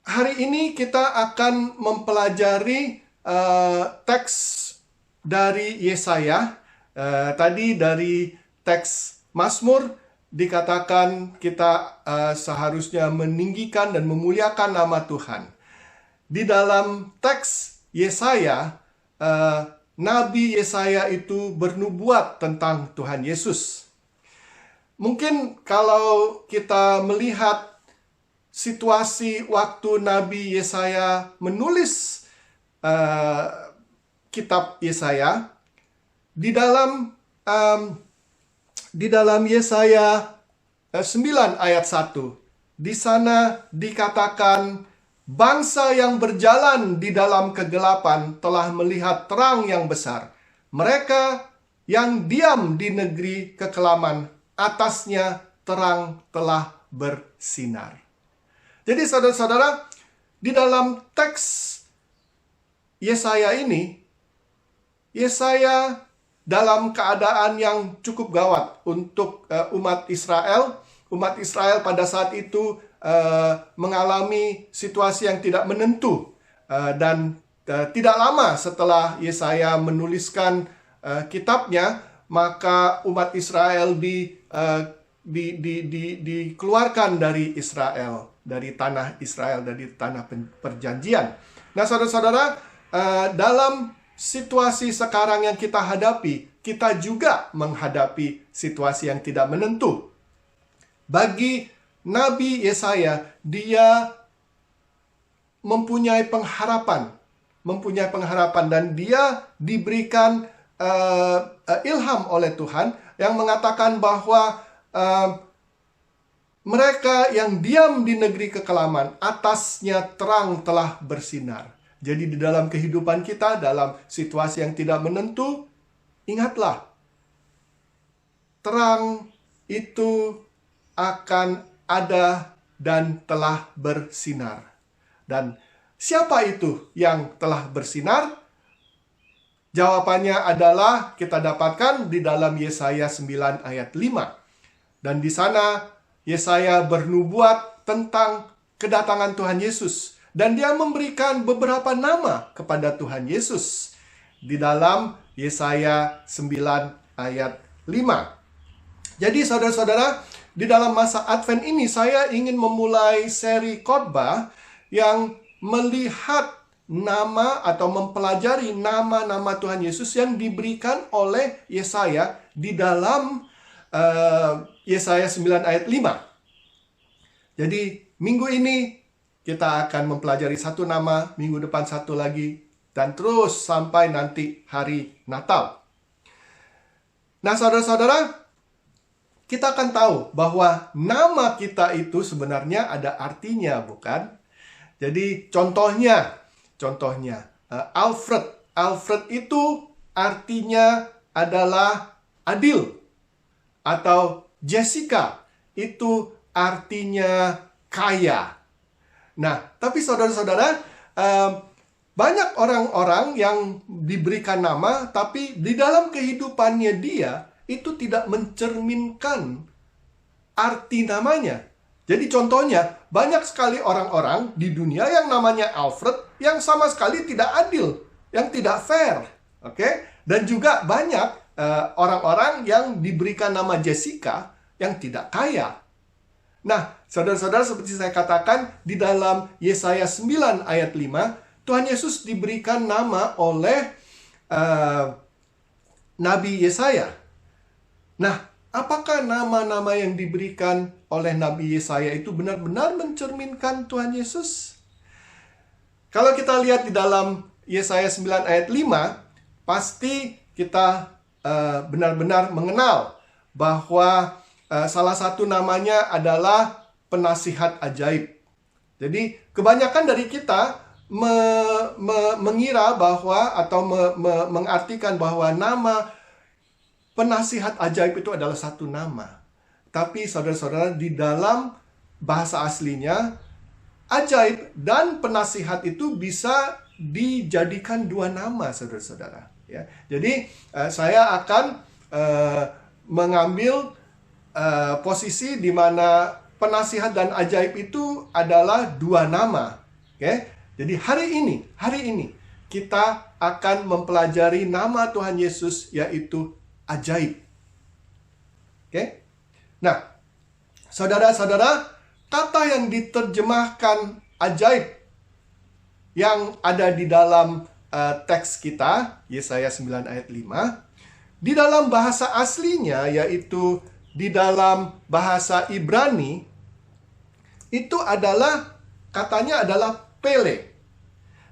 hari ini kita akan mempelajari teks dari Yesaya. Tadi dari teks Mazmur dikatakan kita seharusnya meninggikan dan memuliakan nama Tuhan. Di dalam teks Yesaya, Nabi Yesaya itu bernubuat tentang Tuhan Yesus. Mungkin kalau kita melihat situasi waktu Nabi Yesaya menulis kitab Yesaya, di dalam Yesaya 9 ayat 1, di sana dikatakan, bangsa yang berjalan di dalam kegelapan telah melihat terang yang besar. Mereka yang diam di negeri kekelaman, atasnya terang telah bersinar. Jadi saudara-saudara, di dalam teks Yesaya ini, Yesaya dalam keadaan yang cukup gawat untuk umat Israel. Umat Israel pada saat itu mengalami situasi yang tidak menentu. Dan tidak lama setelah Yesaya menuliskan kitabnya, maka umat Israel dikeluarkan dari Israel, dari tanah Israel, dari tanah perjanjian. Nah, saudara-saudara, dalam situasi sekarang yang kita hadapi, kita juga menghadapi situasi yang tidak menentu. Bagi Nabi Yesaya, dia mempunyai pengharapan dan dia diberikan ilham oleh Tuhan yang mengatakan bahwa mereka yang diam di negeri kekelaman, atasnya terang telah bersinar. Jadi di dalam kehidupan kita, dalam situasi yang tidak menentu, ingatlah, terang itu akan ada dan telah bersinar. Dan siapa itu yang telah bersinar? Jawabannya adalah kita dapatkan di dalam Yesaya 9 ayat 5. Dan di sana Yesaya bernubuat tentang kedatangan Tuhan Yesus. Dan dia memberikan beberapa nama kepada Tuhan Yesus di dalam Yesaya 9 ayat 5. Jadi saudara-saudara, di dalam masa Advent ini saya ingin memulai seri khotbah yang melihat nama atau mempelajari nama-nama Tuhan Yesus yang diberikan oleh Yesaya di dalam Yesaya 9 ayat 5. Jadi minggu ini kita akan mempelajari satu nama, minggu depan satu lagi, dan terus sampai nanti hari Natal. Nah, saudara-saudara, kita akan tahu bahwa nama kita itu sebenarnya ada artinya, bukan? Jadi contohnya Alfred. Alfred itu artinya adalah adil. Atau Jessica itu artinya kaya. Nah, tapi saudara-saudara, banyak orang-orang yang diberikan nama, tapi di dalam kehidupannya dia itu tidak mencerminkan arti namanya. Jadi contohnya, banyak sekali orang-orang di dunia yang namanya Alfred yang sama sekali tidak adil, yang tidak fair. Oke? Dan juga banyak orang-orang yang diberikan nama Jessica yang tidak kaya. Nah, saudara-saudara, seperti saya katakan di dalam Yesaya 9 ayat 5, Tuhan Yesus diberikan nama oleh Nabi Yesaya. Nah, apakah nama-nama yang diberikan oleh Nabi Yesaya itu benar-benar mencerminkan Tuhan Yesus? Kalau kita lihat di dalam Yesaya 9 ayat 5, pasti kita benar-benar mengenal bahwa salah satu namanya adalah penasihat ajaib. Jadi, kebanyakan dari kita mengira bahwa atau mengartikan bahwa nama penasihat ajaib itu adalah satu nama. Tapi saudara-saudara, di dalam bahasa aslinya, ajaib dan penasihat itu bisa dijadikan dua nama, saudara-saudara. Ya. Jadi, saya akan mengambil posisi di mana penasihat dan ajaib itu adalah dua nama. Oke? Jadi hari ini kita akan mempelajari nama Tuhan Yesus, yaitu ajaib. Oke? Nah, saudara-saudara, kata yang diterjemahkan ajaib yang ada di dalam teks kita, Yesaya 9 ayat 5, di dalam bahasa aslinya, yaitu di dalam bahasa Ibrani, itu adalah, katanya adalah Pele.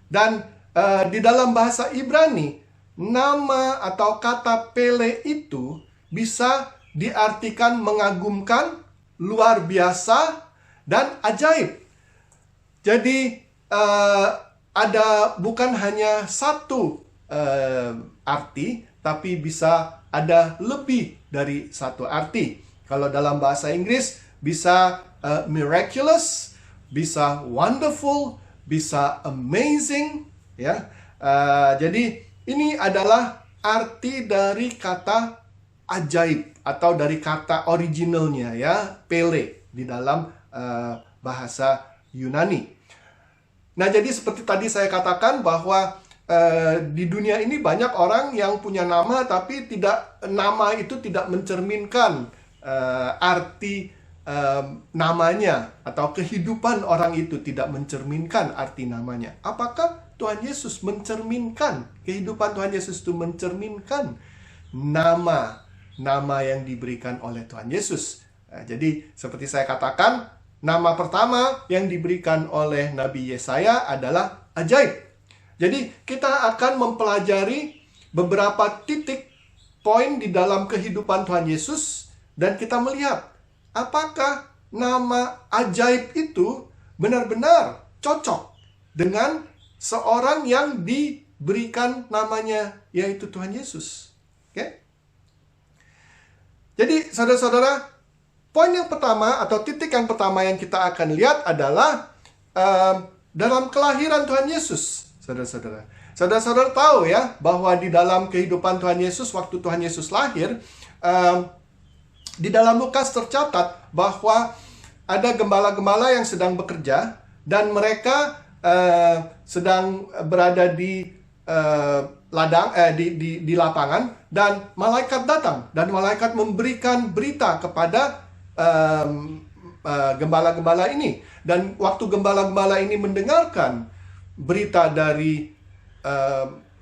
Dan di dalam bahasa Ibrani, nama atau kata Pele itu bisa diartikan mengagumkan, luar biasa, dan ajaib. Jadi ada bukan hanya satu arti, tapi bisa ada lebih dari satu arti. Kalau dalam bahasa Inggris bisa miraculous, bisa wonderful, bisa amazing, ya. Jadi ini adalah arti dari kata ajaib atau dari kata originalnya, ya, Pele di dalam bahasa Yunani. Nah, jadi seperti tadi saya katakan bahwa di dunia ini banyak orang yang punya nama tapi nama itu tidak mencerminkan arti namanya, atau kehidupan orang itu tidak mencerminkan arti namanya. Apakah Tuhan Yesus mencerminkan, kehidupan Tuhan Yesus itu mencerminkan nama yang diberikan oleh Tuhan Yesus? Jadi seperti saya katakan, nama pertama yang diberikan oleh Nabi Yesaya adalah ajaib. Jadi kita akan mempelajari beberapa titik poin di dalam kehidupan Tuhan Yesus, dan kita melihat apakah nama ajaib itu benar-benar cocok dengan seorang yang diberikan namanya, yaitu Tuhan Yesus. Oke? Jadi saudara-saudara, poin yang pertama atau titik yang pertama yang kita akan lihat adalah dalam kelahiran Tuhan Yesus, saudara-saudara. Saudara-saudara tahu ya, bahwa di dalam kehidupan Tuhan Yesus, waktu Tuhan Yesus lahir, di dalam Lukas tercatat bahwa ada gembala-gembala yang sedang bekerja, dan mereka sedang berada di di lapangan, dan malaikat datang, dan malaikat memberikan berita kepada gembala-gembala ini. Dan waktu gembala-gembala ini mendengarkan berita dari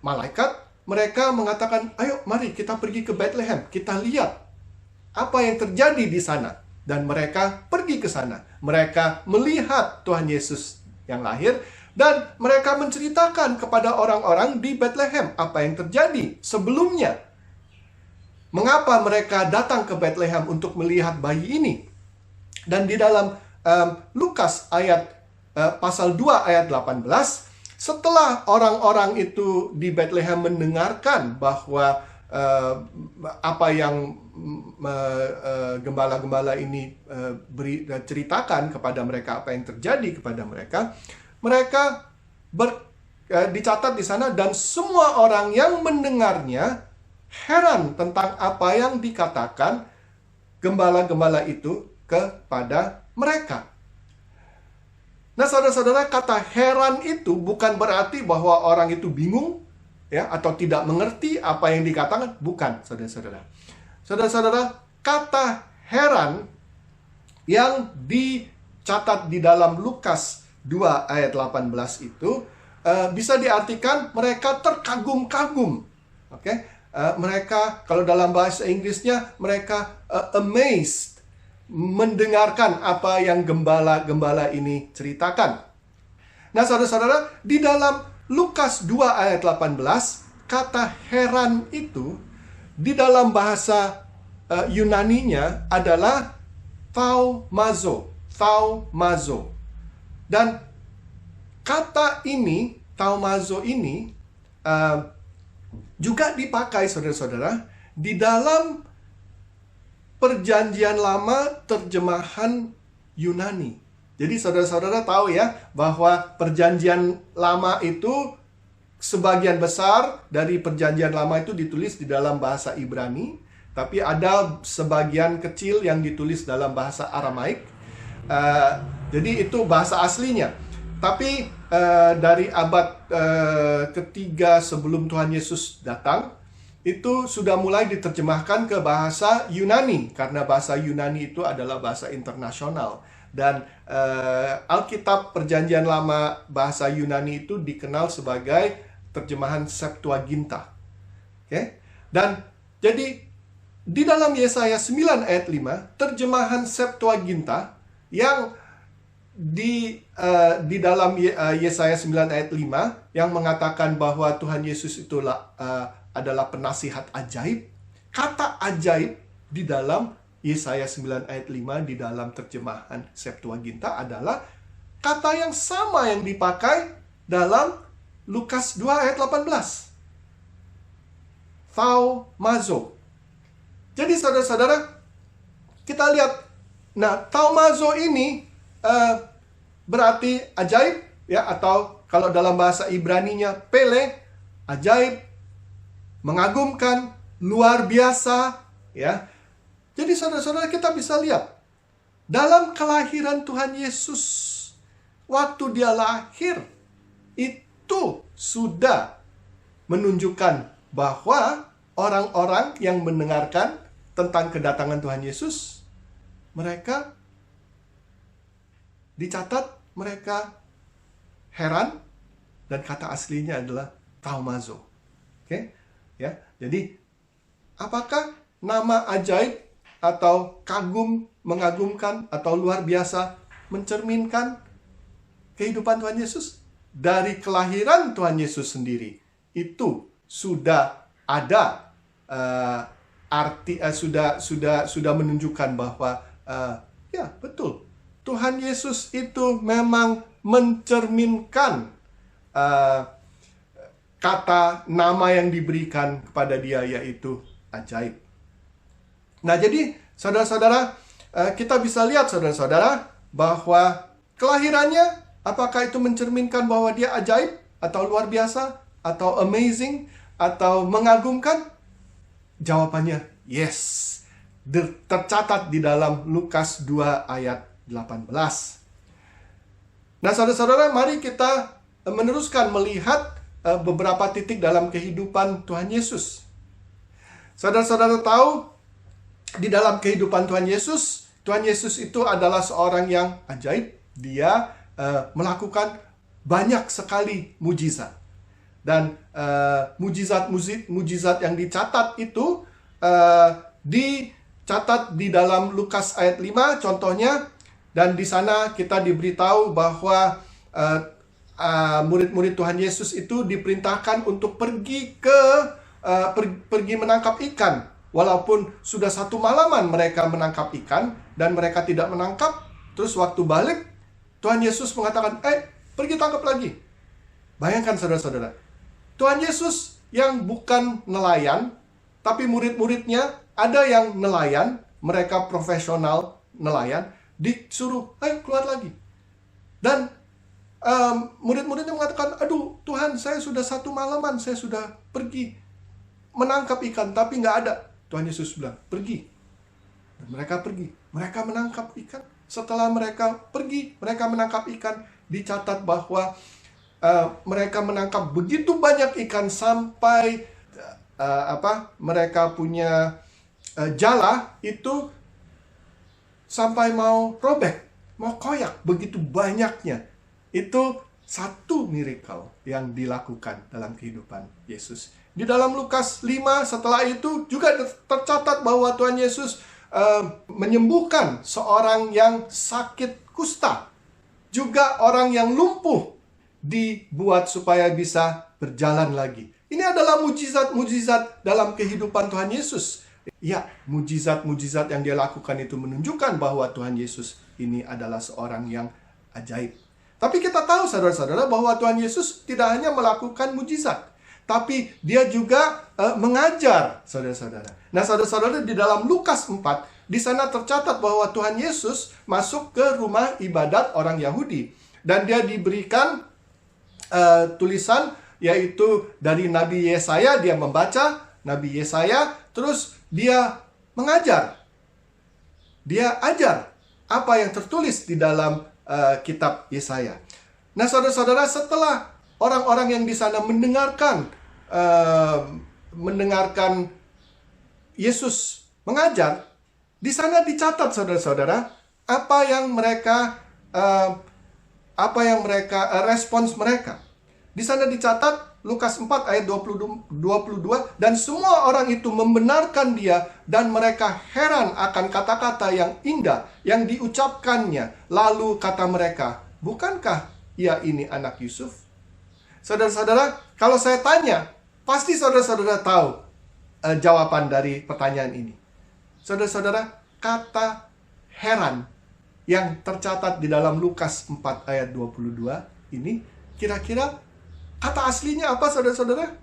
malaikat, mereka mengatakan, ayo mari kita pergi ke Bethlehem, kita lihat apa yang terjadi di sana. Dan mereka pergi ke sana. Mereka melihat Tuhan Yesus yang lahir, dan mereka menceritakan kepada orang-orang di Bethlehem apa yang terjadi sebelumnya. Mengapa mereka datang ke Bethlehem untuk melihat bayi ini? Dan di dalam Lukas pasal 2 ayat 18, setelah orang-orang itu di Bethlehem mendengarkan bahwa apa yang gembala-gembala ini ceritakan kepada mereka, apa yang terjadi kepada mereka, dicatat di sana, dan semua orang yang mendengarnya heran tentang apa yang dikatakan gembala-gembala itu kepada mereka. Nah, saudara-saudara, kata heran itu bukan berarti bahwa orang itu bingung, ya, atau tidak mengerti apa yang dikatakan. Bukan, saudara-saudara. Saudara-saudara, kata heran yang dicatat di dalam Lukas 2 ayat 18 itu bisa diartikan mereka terkagum-kagum. Oke? Mereka, kalau dalam bahasa Inggrisnya, mereka amazed, mendengarkan apa yang gembala-gembala ini ceritakan. Nah, saudara-saudara, di dalam Lukas 2 ayat 18, kata heran itu di dalam bahasa Yunaninya adalah thaumazo. Dan kata ini, thaumazo ini, juga dipakai, saudara-saudara, di dalam Perjanjian Lama terjemahan Yunani. Jadi saudara-saudara tahu ya, bahwa Perjanjian Lama itu sebagian besar dari Perjanjian Lama itu ditulis di dalam bahasa Ibrani, tapi ada sebagian kecil yang ditulis dalam bahasa Aramaik. Jadi itu bahasa aslinya. Tapi dari abad ketiga sebelum Tuhan Yesus datang, itu sudah mulai diterjemahkan ke bahasa Yunani, karena bahasa Yunani itu adalah bahasa internasional. Dan Alkitab Perjanjian Lama bahasa Yunani itu dikenal sebagai terjemahan Septuaginta. Oke? Dan jadi di dalam Yesaya 9 ayat 5, terjemahan Septuaginta yang di dalam Yesaya 9 ayat 5 yang mengatakan bahwa Tuhan Yesus itulah adalah penasihat ajaib. Kata ajaib di dalam Yesaya 9 ayat 5 di dalam terjemahan Septuaginta adalah kata yang sama yang dipakai dalam Lukas 2 ayat 18. Thaumazo. Jadi saudara-saudara, kita lihat, nah thaumazo ini berarti ajaib, ya, atau kalau dalam bahasa Ibraninya pele, ajaib, mengagumkan, luar biasa, ya. Jadi saudara-saudara, kita bisa lihat dalam kelahiran Tuhan Yesus, waktu dia lahir itu sudah menunjukkan bahwa orang-orang yang mendengarkan tentang kedatangan Tuhan Yesus, mereka dicatat mereka heran, dan kata aslinya adalah thaumazo. Oke, ya. Jadi apakah nama ajaib atau kagum, mengagumkan atau luar biasa mencerminkan kehidupan Tuhan Yesus? Dari kelahiran Tuhan Yesus sendiri itu sudah ada sudah menunjukkan bahwa ya betul, Tuhan Yesus itu memang mencerminkan kata nama yang diberikan kepada dia, yaitu ajaib. Nah, jadi saudara-saudara, kita bisa lihat saudara-saudara bahwa kelahirannya, apakah itu mencerminkan bahwa dia ajaib atau luar biasa atau amazing atau mengagumkan? Jawabannya yes. Tercatat di dalam Lukas 2 ayat 18. Nah, saudara-saudara, mari kita meneruskan melihat beberapa titik dalam kehidupan Tuhan Yesus. Saudara-saudara tahu, di dalam kehidupan Tuhan Yesus itu adalah seorang yang ajaib. Dia melakukan banyak sekali mujizat. Dan mujizat yang dicatat itu dicatat di dalam Lukas ayat 5 contohnya. Dan di sana kita diberitahu bahwa murid-murid Tuhan Yesus itu diperintahkan untuk pergi menangkap ikan. Walaupun sudah 1 malaman mereka menangkap ikan dan mereka tidak menangkap, terus waktu balik Tuhan Yesus mengatakan, pergi tangkap lagi. Bayangkan saudara-saudara, Tuhan Yesus yang bukan nelayan, tapi murid-muridnya ada yang nelayan, mereka profesional nelayan, disuruh, ayo keluar lagi. Dan murid-muridnya mengatakan, aduh Tuhan, saya sudah 1 malaman, saya sudah pergi menangkap ikan, tapi nggak ada. Tuhan Yesus bilang, pergi. Dan mereka pergi. Mereka menangkap ikan. Setelah mereka pergi, mereka menangkap ikan. Dicatat bahwa mereka menangkap begitu banyak ikan sampai mereka punya jala itu sampai mau robek, mau koyak, begitu banyaknya. Itu satu miracle yang dilakukan dalam kehidupan Yesus. Di dalam Lukas 5 setelah itu juga tercatat bahwa Tuhan Yesus menyembuhkan seorang yang sakit kusta. Juga orang yang lumpuh dibuat supaya bisa berjalan lagi. Ini adalah mujizat-mujizat dalam kehidupan Tuhan Yesus. Ya, mujizat-mujizat yang dia lakukan itu menunjukkan bahwa Tuhan Yesus ini adalah seorang yang ajaib. Tapi kita tahu saudara-saudara bahwa Tuhan Yesus tidak hanya melakukan mujizat, tapi dia juga mengajar saudara-saudara. Nah, saudara-saudara, di dalam Lukas 4, di sana tercatat bahwa Tuhan Yesus masuk ke rumah ibadat orang Yahudi. Dan dia diberikan tulisan, yaitu dari Nabi Yesaya. Dia membaca Nabi Yesaya, terus dia mengajar. Dia ajar apa yang tertulis di dalam kitab Yesaya. Nah, saudara-saudara, setelah orang-orang yang di sana mendengarkan Yesus mengajar, di sana dicatat saudara-saudara apa yang mereka respons mereka. Di sana dicatat Lukas 4 ayat 22, dan semua orang itu membenarkan dia dan mereka heran akan kata-kata yang indah yang diucapkannya. Lalu kata mereka, bukankah ia ini anak Yusuf? Saudara-saudara, kalau saya tanya, pasti saudara-saudara tahu jawaban dari pertanyaan ini. Saudara-saudara, kata heran yang tercatat di dalam Lukas 4 ayat 22 ini kira-kira kata aslinya apa, saudara-saudara?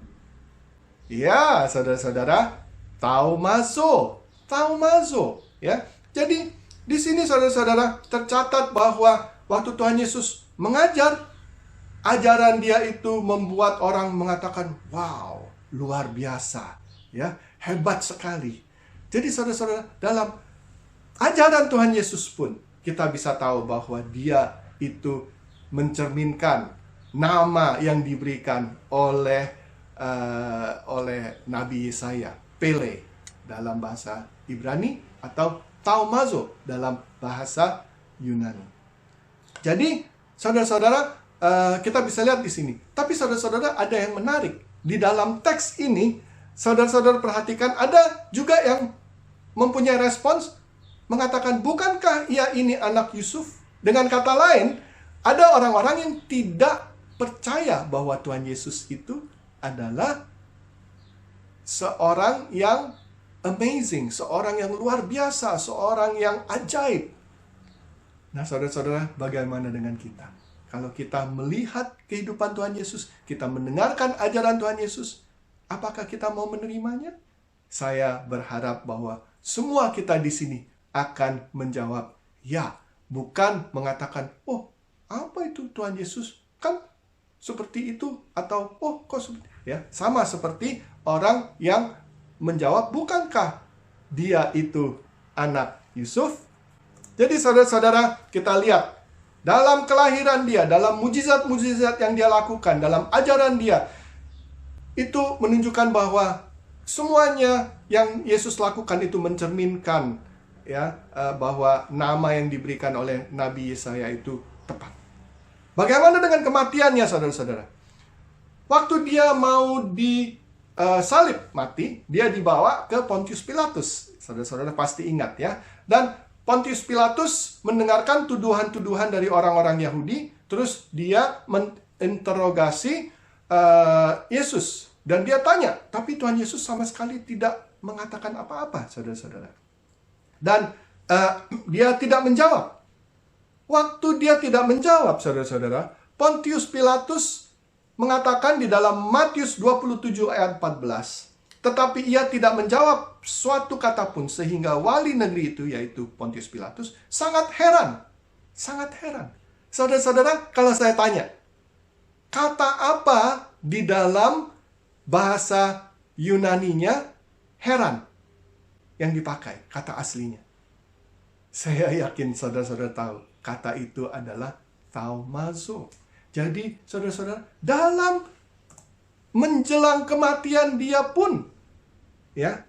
Ya, saudara-saudara, taumazo, ya. Jadi di sini saudara-saudara tercatat bahwa waktu Tuhan Yesus mengajar, ajaran dia itu membuat orang mengatakan, wow, luar biasa, ya, hebat sekali. Jadi saudara-saudara, dalam ajaran Tuhan Yesus pun kita bisa tahu bahwa dia itu mencerminkan nama yang diberikan oleh Nabi Yesaya, Pele dalam bahasa Ibrani atau taumazo dalam bahasa Yunani. Jadi saudara-saudara, kita bisa lihat di sini. Tapi saudara-saudara, ada yang menarik di dalam teks ini. Saudara-saudara perhatikan, ada juga yang mempunyai respons mengatakan, bukankah ia ini anak Yusuf? Dengan kata lain, ada orang-orang yang tidak percaya bahwa Tuhan Yesus itu adalah seorang yang amazing, seorang yang luar biasa, seorang yang ajaib. Nah, saudara-saudara, bagaimana dengan kita? Kalau kita melihat kehidupan Tuhan Yesus, kita mendengarkan ajaran Tuhan Yesus, apakah kita mau menerimanya? Saya berharap bahwa semua kita di sini akan menjawab ya, bukan mengatakan, oh, apa itu Tuhan Yesus? Kan seperti itu, atau oh, kok seperti, ya, sama seperti orang yang menjawab, bukankah dia itu anak Yusuf? Jadi saudara-saudara, kita lihat dalam kelahiran dia, dalam mujizat-mujizat yang dia lakukan, dalam ajaran dia, itu menunjukkan bahwa semuanya yang Yesus lakukan itu mencerminkan ya, bahwa nama yang diberikan oleh Nabi Yesaya itu tepat. Bagaimana dengan kematiannya, saudara-saudara? Waktu dia mau disalib mati, dia dibawa ke Pontius Pilatus. Saudara-saudara pasti ingat ya. Dan Pontius Pilatus mendengarkan tuduhan-tuduhan dari orang-orang Yahudi, terus dia menginterogasi Yesus. Dan dia tanya, tapi Tuhan Yesus sama sekali tidak mengatakan apa-apa, saudara-saudara. Dan dia tidak menjawab. Waktu dia tidak menjawab, saudara-saudara, Pontius Pilatus mengatakan di dalam Matius 27 ayat 14, tetapi ia tidak menjawab suatu kata pun, sehingga wali negeri itu, yaitu Pontius Pilatus, sangat heran. Sangat heran. Saudara-saudara, kalau saya tanya, kata apa di dalam bahasa Yunaninya heran yang dipakai, kata aslinya? Saya yakin saudara-saudara tahu, kata itu adalah taumazo. Jadi, saudara-saudara, dalam menjelang kematian dia pun, ya,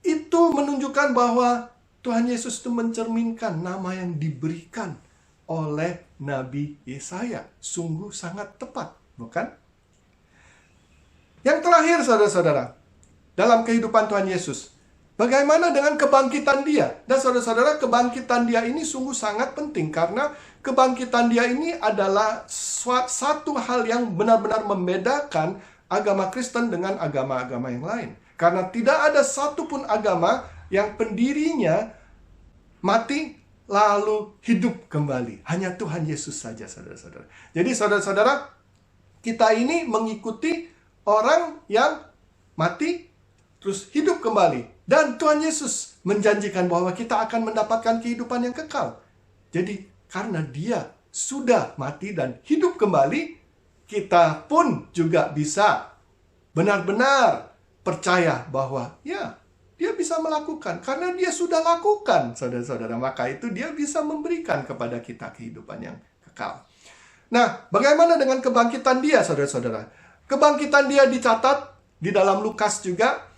itu menunjukkan bahwa Tuhan Yesus itu mencerminkan nama yang diberikan oleh Nabi Yesaya. Sungguh sangat tepat, bukan? Yang terakhir, saudara-saudara, dalam kehidupan Tuhan Yesus, bagaimana dengan kebangkitan dia? Dan saudara-saudara, kebangkitan dia ini sungguh sangat penting, karena kebangkitan dia ini adalah satu hal yang benar-benar membedakan agama Kristen dengan agama-agama yang lain. Karena tidak ada satupun agama yang pendirinya mati lalu hidup kembali. Hanya Tuhan Yesus saja, saudara-saudara. Jadi saudara-saudara, kita ini mengikuti orang yang mati terus hidup kembali. Dan Tuhan Yesus menjanjikan bahwa kita akan mendapatkan kehidupan yang kekal. Jadi karena dia sudah mati dan hidup kembali, kita pun juga bisa benar-benar percaya bahwa ya, dia bisa melakukan. Karena dia sudah lakukan, saudara-saudara. Maka itu dia bisa memberikan kepada kita kehidupan yang kekal. Nah, bagaimana dengan kebangkitan dia, saudara-saudara? Kebangkitan dia dicatat di dalam Lukas juga.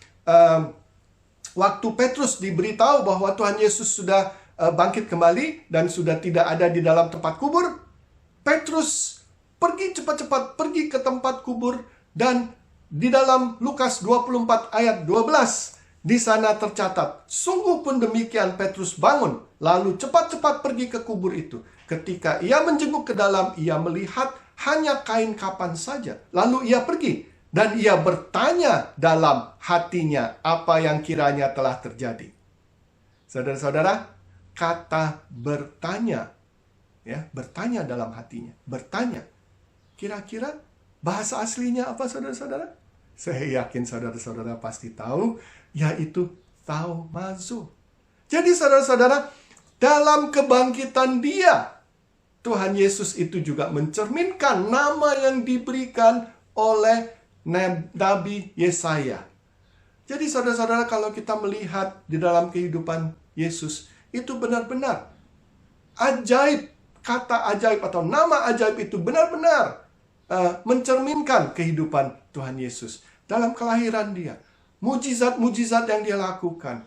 Waktu Petrus diberitahu bahwa Tuhan Yesus sudah bangkit kembali dan sudah tidak ada di dalam tempat kubur, Petrus pergi cepat-cepat, pergi ke tempat kubur. Dan di dalam Lukas 24 ayat 12, di sana tercatat, sungguh pun demikian Petrus bangun, lalu cepat-cepat pergi ke kubur itu. Ketika ia menjenguk ke dalam, ia melihat hanya kain kapan saja. Lalu ia pergi, dan ia bertanya dalam hatinya apa yang kiranya telah terjadi. Saudara-saudara, kata bertanya, ya, bertanya dalam hatinya, bertanya. Kira-kira bahasa aslinya apa, saudara-saudara? Saya yakin saudara-saudara pasti tahu, yaitu taumazo. Jadi saudara-saudara, dalam kebangkitan Dia, Tuhan Yesus itu juga mencerminkan nama yang diberikan oleh Nabi Yesaya. Jadi saudara-saudara, kalau kita melihat di dalam kehidupan Yesus, itu benar-benar ajaib. Kata ajaib atau nama ajaib itu benar-benar mencerminkan kehidupan Tuhan Yesus. Dalam kelahiran Dia, mujizat-mujizat yang Dia lakukan,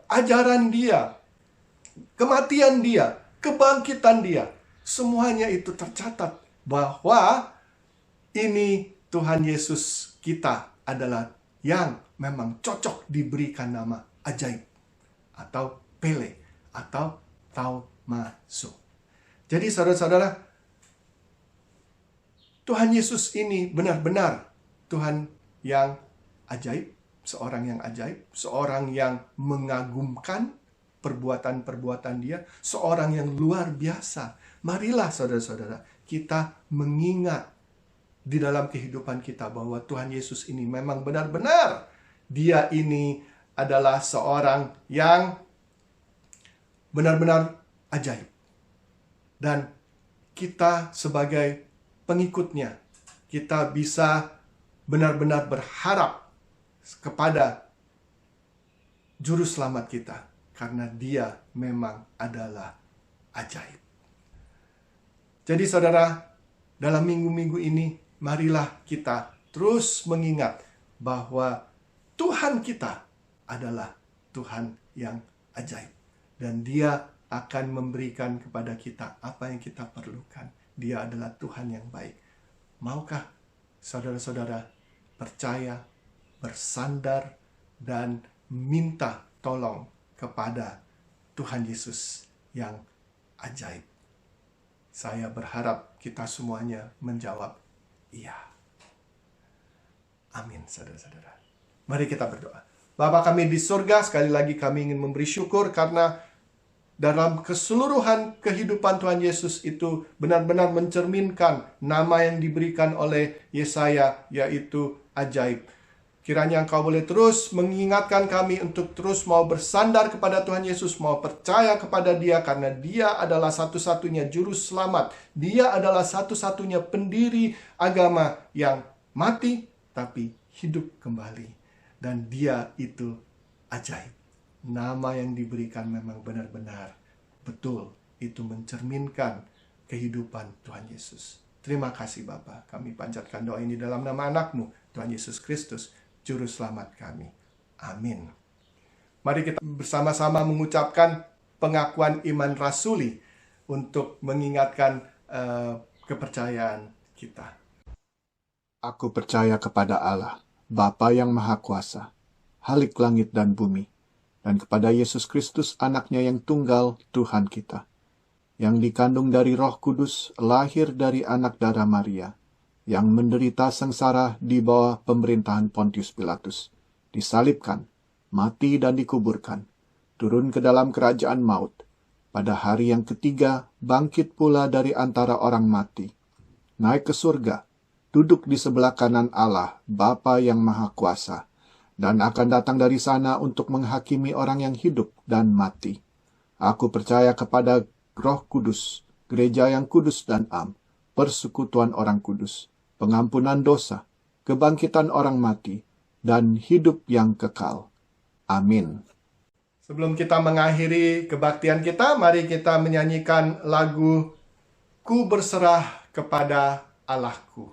ajaran Dia, kematian Dia, kebangkitan Dia, semuanya itu tercatat bahwa ini Tuhan Yesus kita adalah yang memang cocok diberikan nama ajaib atau Pele atau taumazo. Jadi saudara-saudara, Tuhan Yesus ini benar-benar Tuhan yang ajaib, seorang yang mengagumkan perbuatan-perbuatan Dia, seorang yang luar biasa. Marilah saudara-saudara, kita mengingat di dalam kehidupan kita bahwa Tuhan Yesus ini memang benar-benar Dia ini adalah seorang yang benar-benar ajaib. Dan kita sebagai pengikutnya, kita bisa benar-benar berharap kepada Juru Selamat kita, karena Dia memang adalah ajaib. Jadi saudara, dalam minggu-minggu ini, marilah kita terus mengingat bahwa Tuhan kita adalah Tuhan yang ajaib. Dan Dia akan memberikan kepada kita apa yang kita perlukan. Dia adalah Tuhan yang baik. Maukah saudara-saudara percaya, bersandar, dan minta tolong kepada Tuhan Yesus yang ajaib? Saya berharap kita semuanya menjawab iya. Amin, saudara-saudara. Mari kita berdoa. Bapa kami di surga, sekali lagi kami ingin memberi syukur karena dalam keseluruhan kehidupan Tuhan Yesus itu benar-benar mencerminkan nama yang diberikan oleh Yesaya, yaitu ajaib. Kiranya Engkau boleh terus mengingatkan kami untuk terus mau bersandar kepada Tuhan Yesus, mau percaya kepada Dia, karena Dia adalah satu-satunya juru selamat. Dia adalah satu-satunya pendiri agama yang mati tapi hidup kembali. Dan Dia itu ajaib. Nama yang diberikan memang benar-benar betul. Itu mencerminkan kehidupan Tuhan Yesus. Terima kasih Bapa. Kami panjatkan doa ini dalam nama anak-Mu, Tuhan Yesus Kristus, Juru Selamat kami. Amin. Mari kita bersama-sama mengucapkan pengakuan iman rasuli untuk mengingatkan kepercayaan kita. Aku percaya kepada Allah, Bapa yang Maha Kuasa, Khalik langit dan bumi, dan kepada Yesus Kristus anaknya yang tunggal, Tuhan kita, yang dikandung dari Roh Kudus, lahir dari anak darah Maria, yang menderita sengsara di bawah pemerintahan Pontius Pilatus, disalibkan, mati dan dikuburkan, turun ke dalam kerajaan maut, pada hari yang ketiga bangkit pula dari antara orang mati, naik ke surga, duduk di sebelah kanan Allah, Bapa yang Maha Kuasa, dan akan datang dari sana untuk menghakimi orang yang hidup dan mati. Aku percaya kepada Roh Kudus, gereja yang kudus dan am, persekutuan orang kudus, pengampunan dosa, kebangkitan orang mati, dan hidup yang kekal. Amin. Sebelum kita mengakhiri kebaktian kita, mari kita menyanyikan lagu Ku Berserah Kepada Allahku.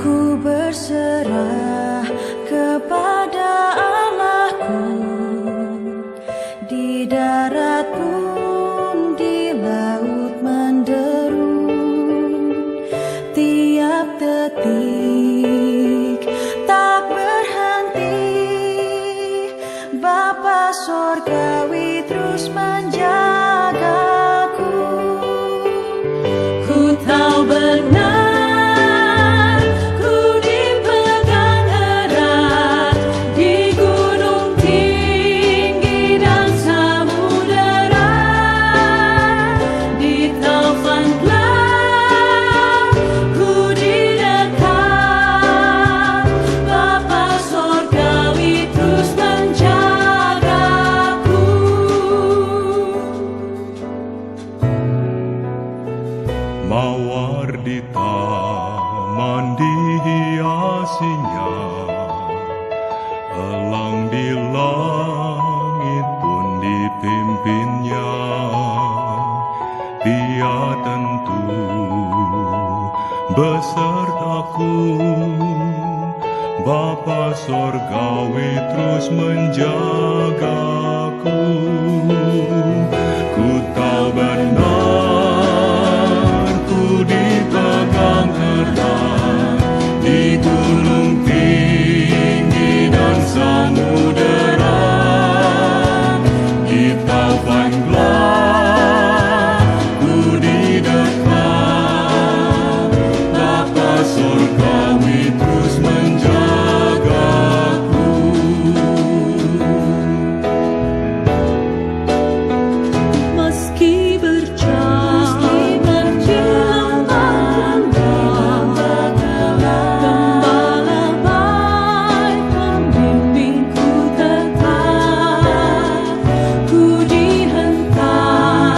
Ku berserah terus menjagaku. Ku tahu benar, ku dipegang erat di gunung tinggi dan samudera, di taufan gelap ku didekat. Bapa Sorgawi terus menjagaku. Mawar di taman dihiasinya, elang di langit pun dipimpinnya. Dia tentu besertaku, Bapa Sorgawi terus menjagaku. Ku tahu benar, ku dipegang erat di gunung tinggi dan samudera, di taufan gelap ku didekat. Bapa Sorgawi terus menjagaku. Meski berjalan di lembah gelap, Gembala baik membimbingku tetap. Ku dihentak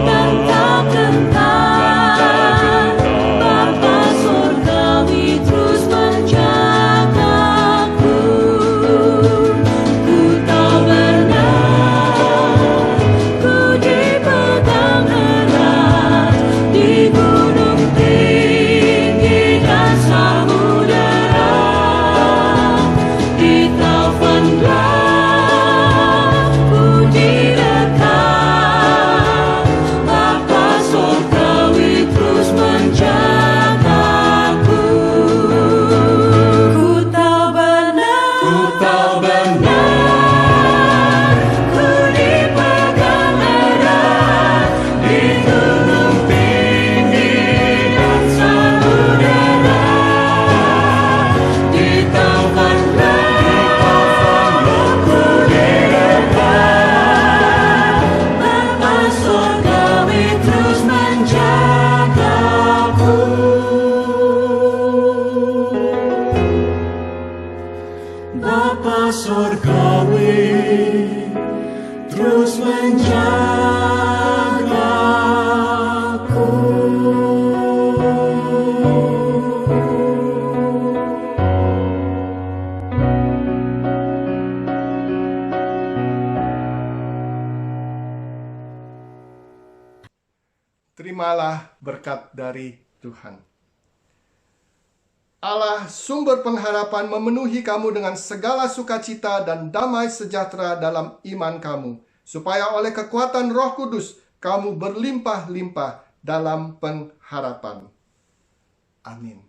dan tak gentar, Bapa Sorgawi terus menjagaku. Ku tahu benar, ku dipegang erat di gunung tinggi dan samudera, di taufan gelap ku didekat. Bapa Sorgawi terus menjagaku. Ku tahu benar, ku dipegang erat di gunung tinggi dan samudera, di taufan gelap ku didekat. Bapa Sorgawi terus menjagaku. Bapa Sorgawi terus menjagaku. Terimalah berkat dari Tuhan. Allah, sumber pengharapan, memenuhi kamu dengan segala sukacita dan damai sejahtera dalam iman kamu, supaya oleh kekuatan Roh Kudus kamu berlimpah-limpah dalam pengharapan. Amin.